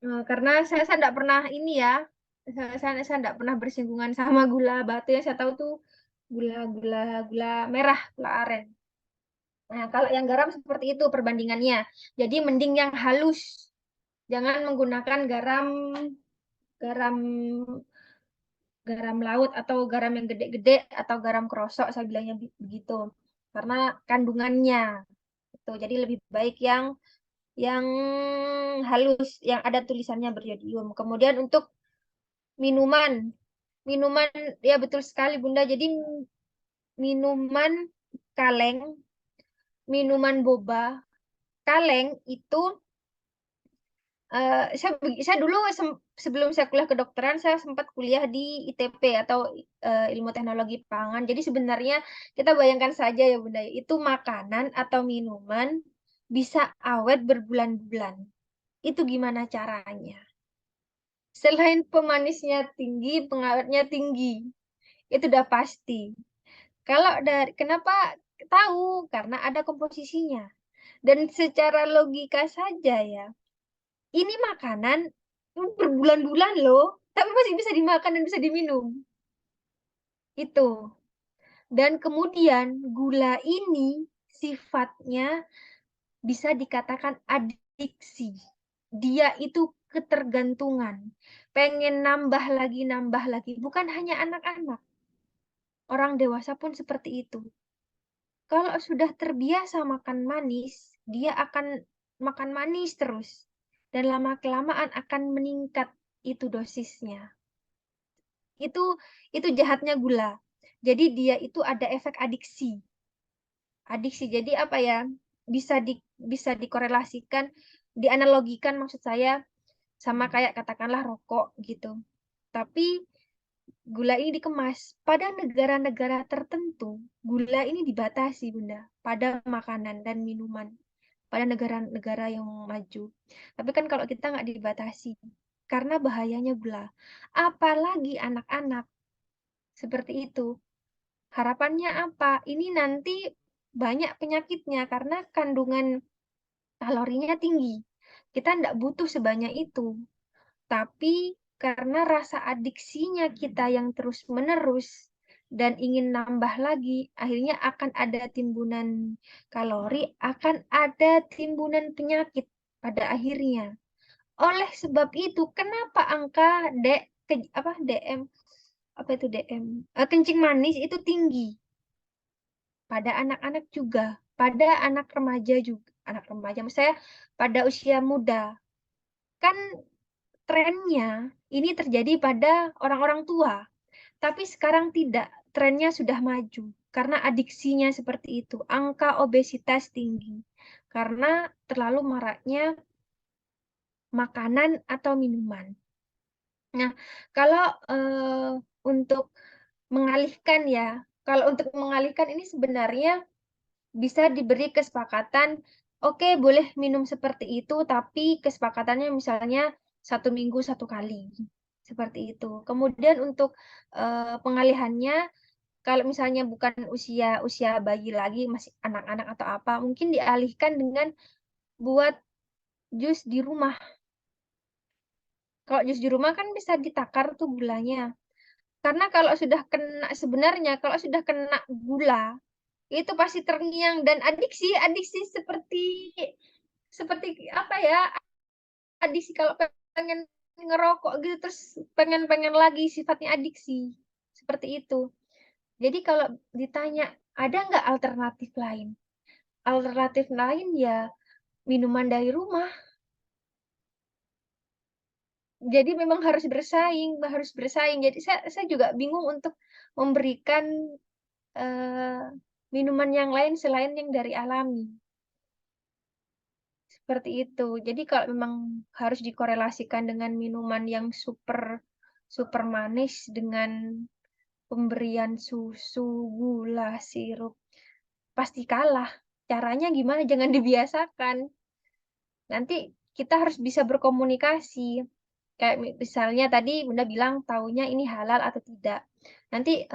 Karena saya tidak pernah ini ya. Saya tidak pernah bersinggungan sama gula batu. Yang saya tahu tuh gula gula gula merah, gula aren. Nah, kalau yang garam seperti itu perbandingannya. Jadi mending yang halus. Jangan menggunakan garam garam garam laut atau garam yang gede-gede atau garam krosok, saya bilangnya begitu. Karena kandungannya itu. Jadi lebih baik yang halus, yang ada tulisannya beriodium. Kemudian untuk minuman, minuman ya betul sekali Bunda. Jadi minuman kaleng, minuman boba, kaleng itu saya dulu sebelum saya kuliah kedokteran, saya sempat kuliah di ITP atau Ilmu Teknologi Pangan. Jadi sebenarnya kita bayangkan saja ya Bunda, itu makanan atau minuman bisa awet berbulan-bulan. Itu gimana caranya? Selain pemanisnya tinggi, pengawetnya tinggi. Itu udah pasti. Kalau dari kenapa tahu? Karena ada komposisinya. Dan secara logika saja ya, ini makanan berbulan-bulan loh, tapi masih bisa dimakan dan bisa diminum. Itu. Dan kemudian gula ini sifatnya bisa dikatakan adiksi. Dia itu ketergantungan. Pengen nambah lagi. Bukan hanya anak-anak. Orang dewasa pun seperti itu. Kalau sudah terbiasa makan manis, dia akan makan manis terus. Dan lama-kelamaan akan meningkat itu dosisnya. Itu jahatnya gula. Jadi dia itu ada efek adiksi. Adiksi. Jadi apa ya? Bisa dikorelasikan, dianalogikan maksud saya sama kayak katakanlah rokok gitu. Tapi gula ini dikemas. Pada negara-negara tertentu, gula ini dibatasi, Bunda, pada makanan dan minuman. Pada negara-negara yang maju. Tapi kan kalau kita nggak dibatasi, karena bahayanya gula. Apalagi anak-anak, seperti itu. Harapannya apa? Ini nanti banyak penyakitnya karena kandungan kalorinya tinggi. Kita tidak butuh sebanyak itu. Tapi karena rasa adiksinya kita yang terus-menerus dan ingin nambah lagi, akhirnya akan ada timbunan kalori, akan ada timbunan penyakit pada akhirnya. Oleh sebab itu, kenapa angka DM kencing manis itu tinggi pada anak-anak juga, pada anak remaja juga, anak remaja, saya pada usia muda. Kan trennya ini terjadi pada orang-orang tua, tapi sekarang tidak, trennya sudah maju karena adiksinya seperti itu, angka obesitas tinggi karena terlalu maraknya makanan atau minuman. Nah, kalau untuk mengalihkan ya, kalau untuk mengalihkan ini sebenarnya bisa diberi kesepakatan, oke, boleh minum seperti itu, tapi kesepakatannya misalnya 1 minggu 1 kali. Seperti itu. Kemudian untuk pengalihannya, kalau misalnya bukan usia bayi lagi, masih anak-anak atau apa, mungkin dialihkan dengan buat jus di rumah. Kalau jus di rumah kan bisa ditakar tuh gulanya. Karena kalau sudah kena, sebenarnya kalau sudah kena gula, itu pasti terngiang dan adiksi seperti apa ya, adiksi kalau pengen ngerokok gitu terus pengen lagi, sifatnya adiksi seperti itu. Jadi kalau ditanya ada nggak alternatif lain? Alternatif lain ya minuman dari rumah. Jadi memang harus bersaing. Jadi saya juga bingung untuk memberikan eh, minuman yang lain selain yang dari alami. Seperti itu. Jadi kalau memang harus dikorelasikan dengan minuman yang super super manis dengan pemberian susu, gula, sirup, pasti kalah. Caranya gimana? Jangan dibiasakan. Nanti kita harus bisa berkomunikasi. Kayak misalnya tadi Bunda bilang taunya ini halal atau tidak. Nanti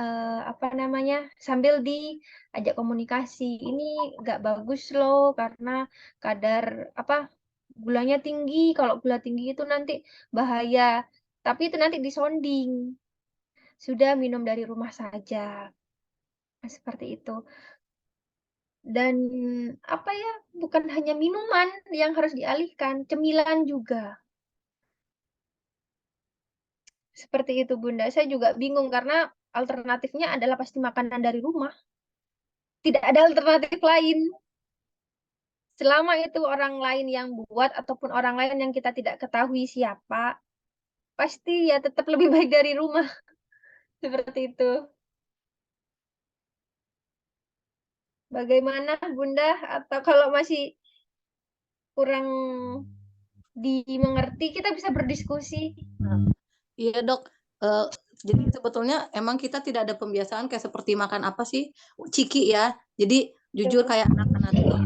apa namanya, sambil diajak komunikasi, ini nggak bagus loh karena kadar apa gulanya tinggi. Kalau gula tinggi itu nanti bahaya. Tapi itu nanti disonding. Sudah minum dari rumah saja. Nah, seperti itu. Dan apa ya, bukan hanya minuman yang harus dialihkan, cemilan juga. Seperti itu, Bunda. Saya juga bingung karena alternatifnya adalah pasti makanan dari rumah. Tidak ada alternatif lain. Selama itu orang lain yang buat ataupun orang lain yang kita tidak ketahui siapa, pasti ya tetap lebih baik dari rumah. Seperti itu. Bagaimana, Bunda? Atau kalau masih kurang dimengerti, kita bisa berdiskusi. Iya dok, Eh, jadi sebetulnya emang kita tidak ada pembiasaan kayak seperti makan apa sih, ciki ya. Jadi jujur kayak anak-anak tuh,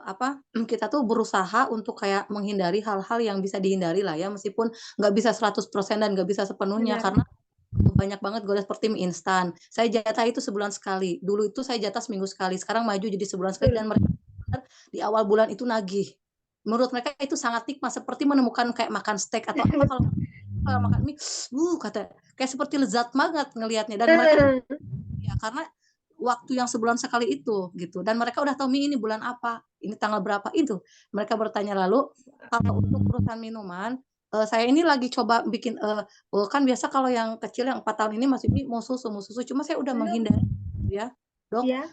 apa kita tuh berusaha untuk kayak menghindari hal-hal yang bisa dihindari lah ya, meskipun nggak bisa 100% dan nggak bisa sepenuhnya Benar. karena banyak banget goda seperti mie instan. Saya jatah itu sebulan sekali. Dulu itu saya jatah seminggu sekali. Sekarang maju jadi sebulan sekali dan mereka di awal bulan itu nagih. Menurut mereka itu sangat nikmat seperti menemukan kayak makan steak atau apa kalau makan mie, kata kayak seperti lezat banget ngelihatnya dan mereka ya karena waktu yang sebulan sekali itu gitu dan mereka udah tahu mie ini bulan apa, ini tanggal berapa itu. Mereka bertanya lalu kalau untuk urusan minuman saya ini lagi coba bikin kan biasa kalau yang kecil yang 4 tahun ini masih mau susu cuma saya udah menghindari ya dok. Ya.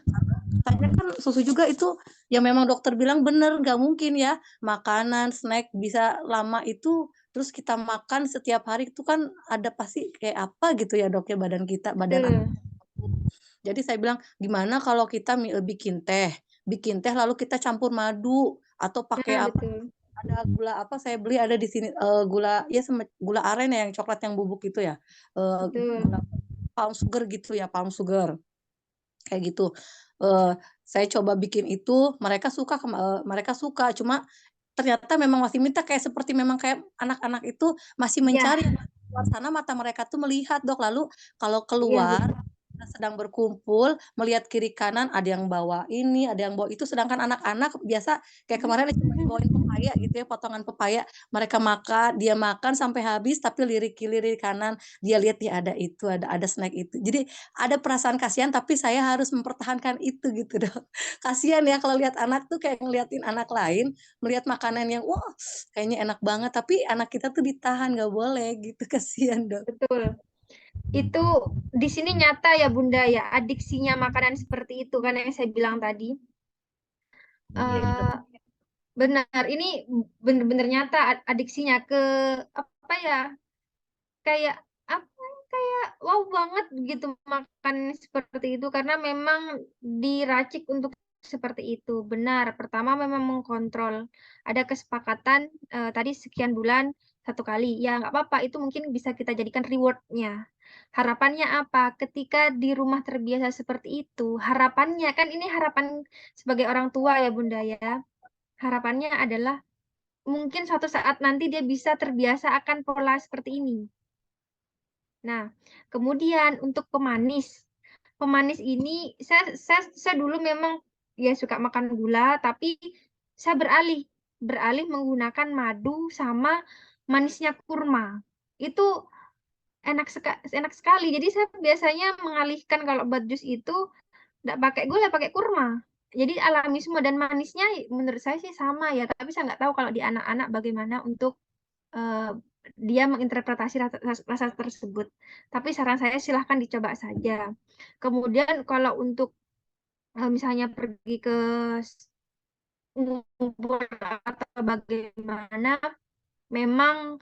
Katanya kan susu juga itu yang memang dokter bilang bener nggak mungkin ya makanan snack bisa lama itu terus kita makan setiap hari itu kan ada pasti kayak apa gitu ya dok ya badan kita badan Betul. jadi saya bilang gimana kalau kita bikin teh lalu kita campur madu atau pakai Nah, apa betul. ada gula apa saya beli ada di sini gula ya gula aren ya yang coklat yang bubuk itu ya Betul. gula palm sugar gitu ya palm sugar kayak gitu. Eh, saya coba bikin itu, mereka suka, cuma ternyata memang masih minta kayak seperti memang kayak anak-anak itu masih Ya. mencari luar sana mata mereka tuh melihat dok lalu kalau Iya, keluar betul. sedang berkumpul melihat kiri kanan ada yang bawa ini ada yang bawa itu sedangkan anak-anak biasa kayak kemarin cuma bawain pepaya gitu ya potongan pepaya mereka makan dia makan sampai habis tapi lirik kiri kanan dia lihat ya ada itu ada snack itu jadi ada perasaan kasihan tapi saya harus mempertahankan itu gitu dok kasihan ya kalau lihat anak tuh kayak ngeliatin anak lain melihat makanan yang wah kayaknya enak banget tapi anak kita tuh ditahan nggak boleh gitu kasihan dok. Betul. Itu di sini nyata ya Bunda ya, adiksinya makanan seperti itu kan yang saya bilang tadi. Eh, benar, ini benar-benar nyata adiksinya ke apa ya? Kayak apa? Kayak wow banget gitu makan seperti itu karena memang diracik untuk seperti itu. Benar. Pertama memang mengkontrol. Ada kesepakatan tadi sekian bulan 1 kali. Ya nggak apa-apa. Itu mungkin bisa kita jadikan rewardnya. Harapannya apa? Ketika di rumah terbiasa seperti itu, harapannya kan ini harapan sebagai orang tua ya Bunda ya. Harapannya adalah mungkin suatu saat nanti dia bisa terbiasa akan pola seperti ini. Nah, kemudian untuk pemanis. Pemanis ini saya dulu memang ya suka makan gula, tapi saya beralih menggunakan madu sama manisnya kurma. Itu enak sekali. Jadi saya biasanya mengalihkan kalau buat jus itu nggak pakai gula, pakai kurma. Jadi alami semua dan manisnya menurut saya sih sama ya. Tapi saya nggak tahu kalau di anak-anak bagaimana untuk eh, dia menginterpretasi rasa tersebut. Tapi saran saya silahkan dicoba saja. Kemudian kalau untuk misalnya pergi ke ngumpul atau bagaimana, memang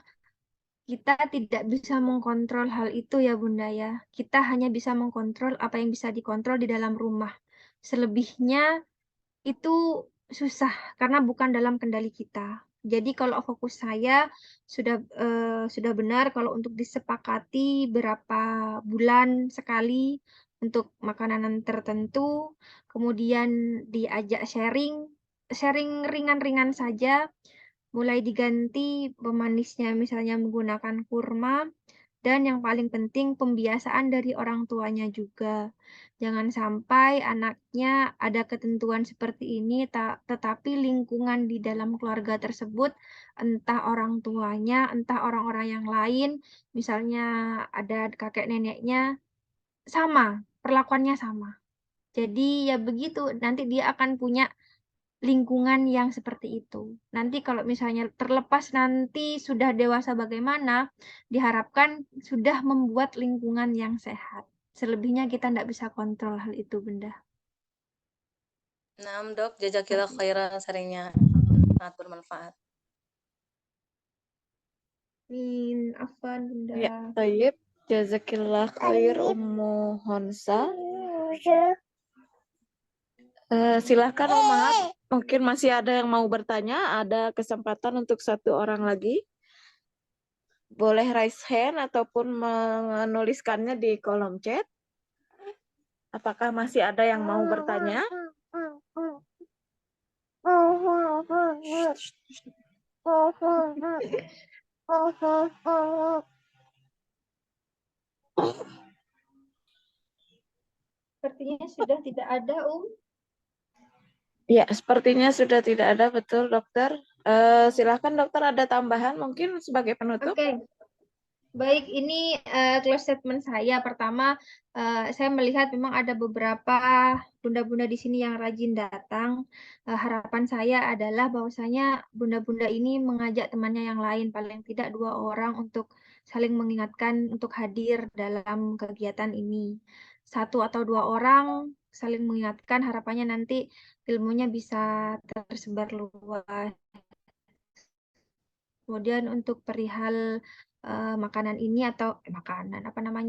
kita tidak bisa mengkontrol hal itu ya Bunda ya. Kita hanya bisa mengkontrol apa yang bisa dikontrol di dalam rumah. Selebihnya itu susah karena bukan dalam kendali kita. Jadi kalau fokus saya sudah benar kalau untuk disepakati berapa bulan sekali untuk makanan tertentu, kemudian diajak sharing, sharing ringan-ringan saja, mulai diganti pemanisnya misalnya menggunakan kurma, dan yang paling penting pembiasaan dari orang tuanya juga. Jangan sampai anaknya ada ketentuan seperti ini, tetapi lingkungan di dalam keluarga tersebut, entah orang tuanya, entah orang-orang yang lain, misalnya ada kakek neneknya, sama, perlakuannya sama. Jadi ya begitu, nanti dia akan punya lingkungan yang seperti itu. Nanti kalau misalnya terlepas nanti sudah dewasa bagaimana, diharapkan sudah membuat lingkungan yang sehat. Selebihnya kita tidak bisa kontrol hal itu, Bunda. Nah, Dok, jazakillah khairan sharingnya. Sangat bermanfaat. Afwan, Bunda. Ya, baik. Jazakillah khair Ummu Honsa. Silahkan Umat, mungkin masih ada yang mau bertanya, ada kesempatan untuk satu orang lagi. Boleh raise hand ataupun menuliskannya di kolom chat. Apakah masih ada yang mau bertanya? Sepertinya sudah tidak ada, Ya, sepertinya sudah tidak ada, betul dokter. Silahkan dokter, ada tambahan mungkin sebagai penutup. Oke. Baik, ini close statement saya. Pertama, saya melihat memang ada beberapa bunda-bunda di sini yang rajin datang. Harapan saya adalah bahwasanya bunda-bunda ini mengajak temannya yang lain, paling tidak 2 orang untuk saling mengingatkan untuk hadir dalam kegiatan ini. 1 atau 2 orang saling mengingatkan, harapannya nanti ilmunya bisa tersebar luas. Kemudian untuk perihal makanan ini atau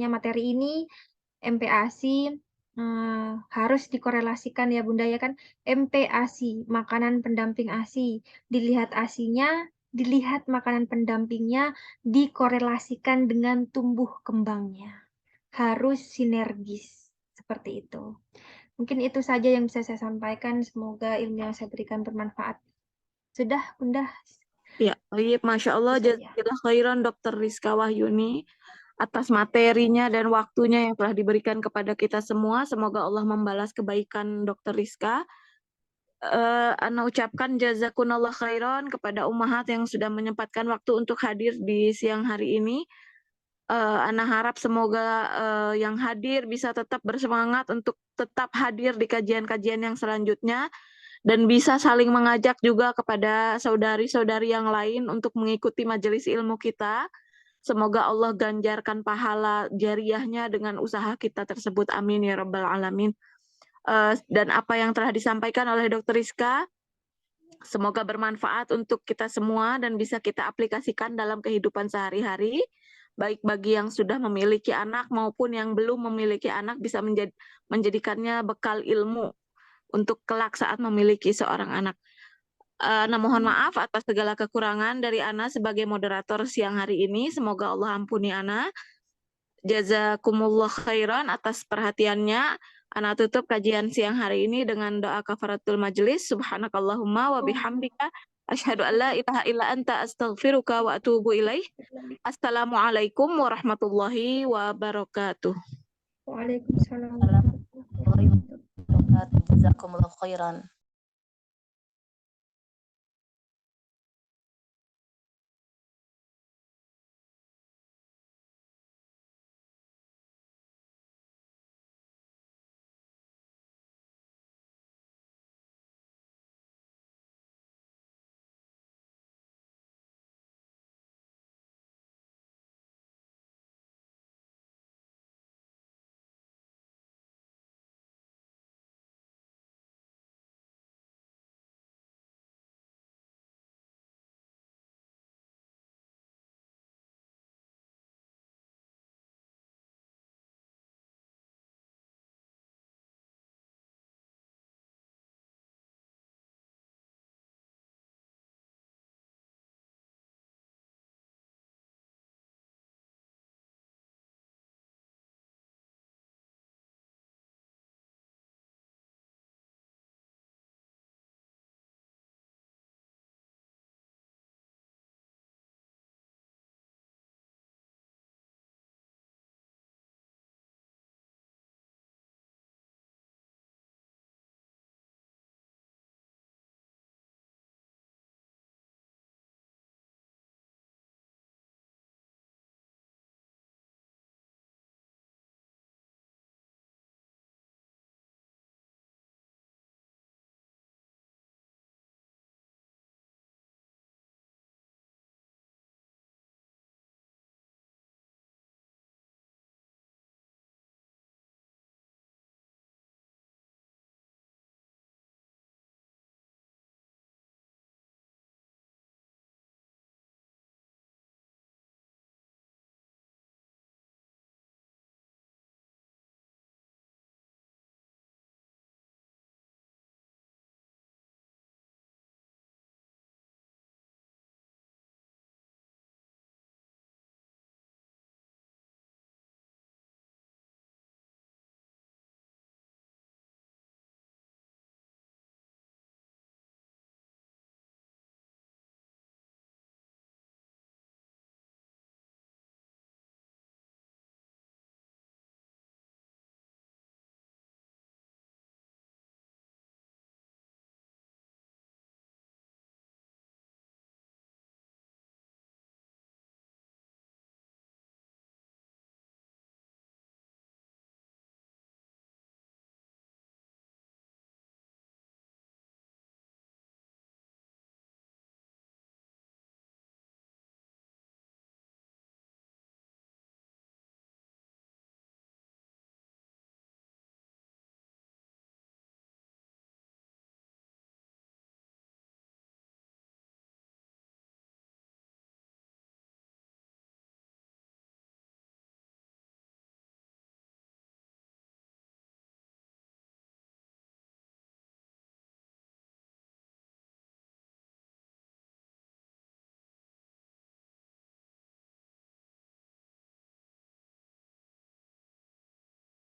materi ini, MPASI harus dikorelasikan ya Bunda ya kan, MPASI, makanan pendamping ASI, dilihat ASINya, dilihat makanan pendampingnya, dikorelasikan dengan tumbuh kembangnya. Harus sinergis, seperti itu. Mungkin itu saja yang bisa saya sampaikan, semoga ilmu yang saya berikan bermanfaat. Sudah Bunda? Ya, baik, Masya Allah, jazakallah khairan Dr. Rizka Wahyuni atas materinya dan waktunya yang telah diberikan kepada kita semua. Semoga Allah membalas kebaikan Dr. Rizka. Ana ucapkan jazakunallah khairan kepada ummahat yang sudah menyempatkan waktu untuk hadir di siang hari ini. Ana harap semoga yang hadir bisa tetap bersemangat untuk tetap hadir di kajian-kajian yang selanjutnya, dan bisa saling mengajak juga kepada saudari-saudari yang lain untuk mengikuti majelis ilmu kita. Semoga Allah ganjarkan pahala jariahnya dengan usaha kita tersebut. Amin ya rabbal alamin. Dan apa yang telah disampaikan oleh Dr. Rizka, semoga bermanfaat untuk kita semua dan bisa kita aplikasikan dalam kehidupan sehari-hari. Baik bagi yang sudah memiliki anak maupun yang belum memiliki anak, bisa menjadikannya bekal ilmu untuk kelak saat memiliki seorang anak. Ana mohon maaf atas segala kekurangan dari Ana sebagai moderator siang hari ini. Semoga Allah ampuni Ana. Jazakumullah khairan atas perhatiannya. Ana tutup kajian siang hari ini dengan doa kafaratul majlis. Subhanakallahumma wa bihamdika asyhadu an la ilaha illa anta astaghfiruka wa atubu ilaih. Assalamualaikum warahmatullahi wabarakatuh. Waalaikumsalam. Jazakumullah khairan.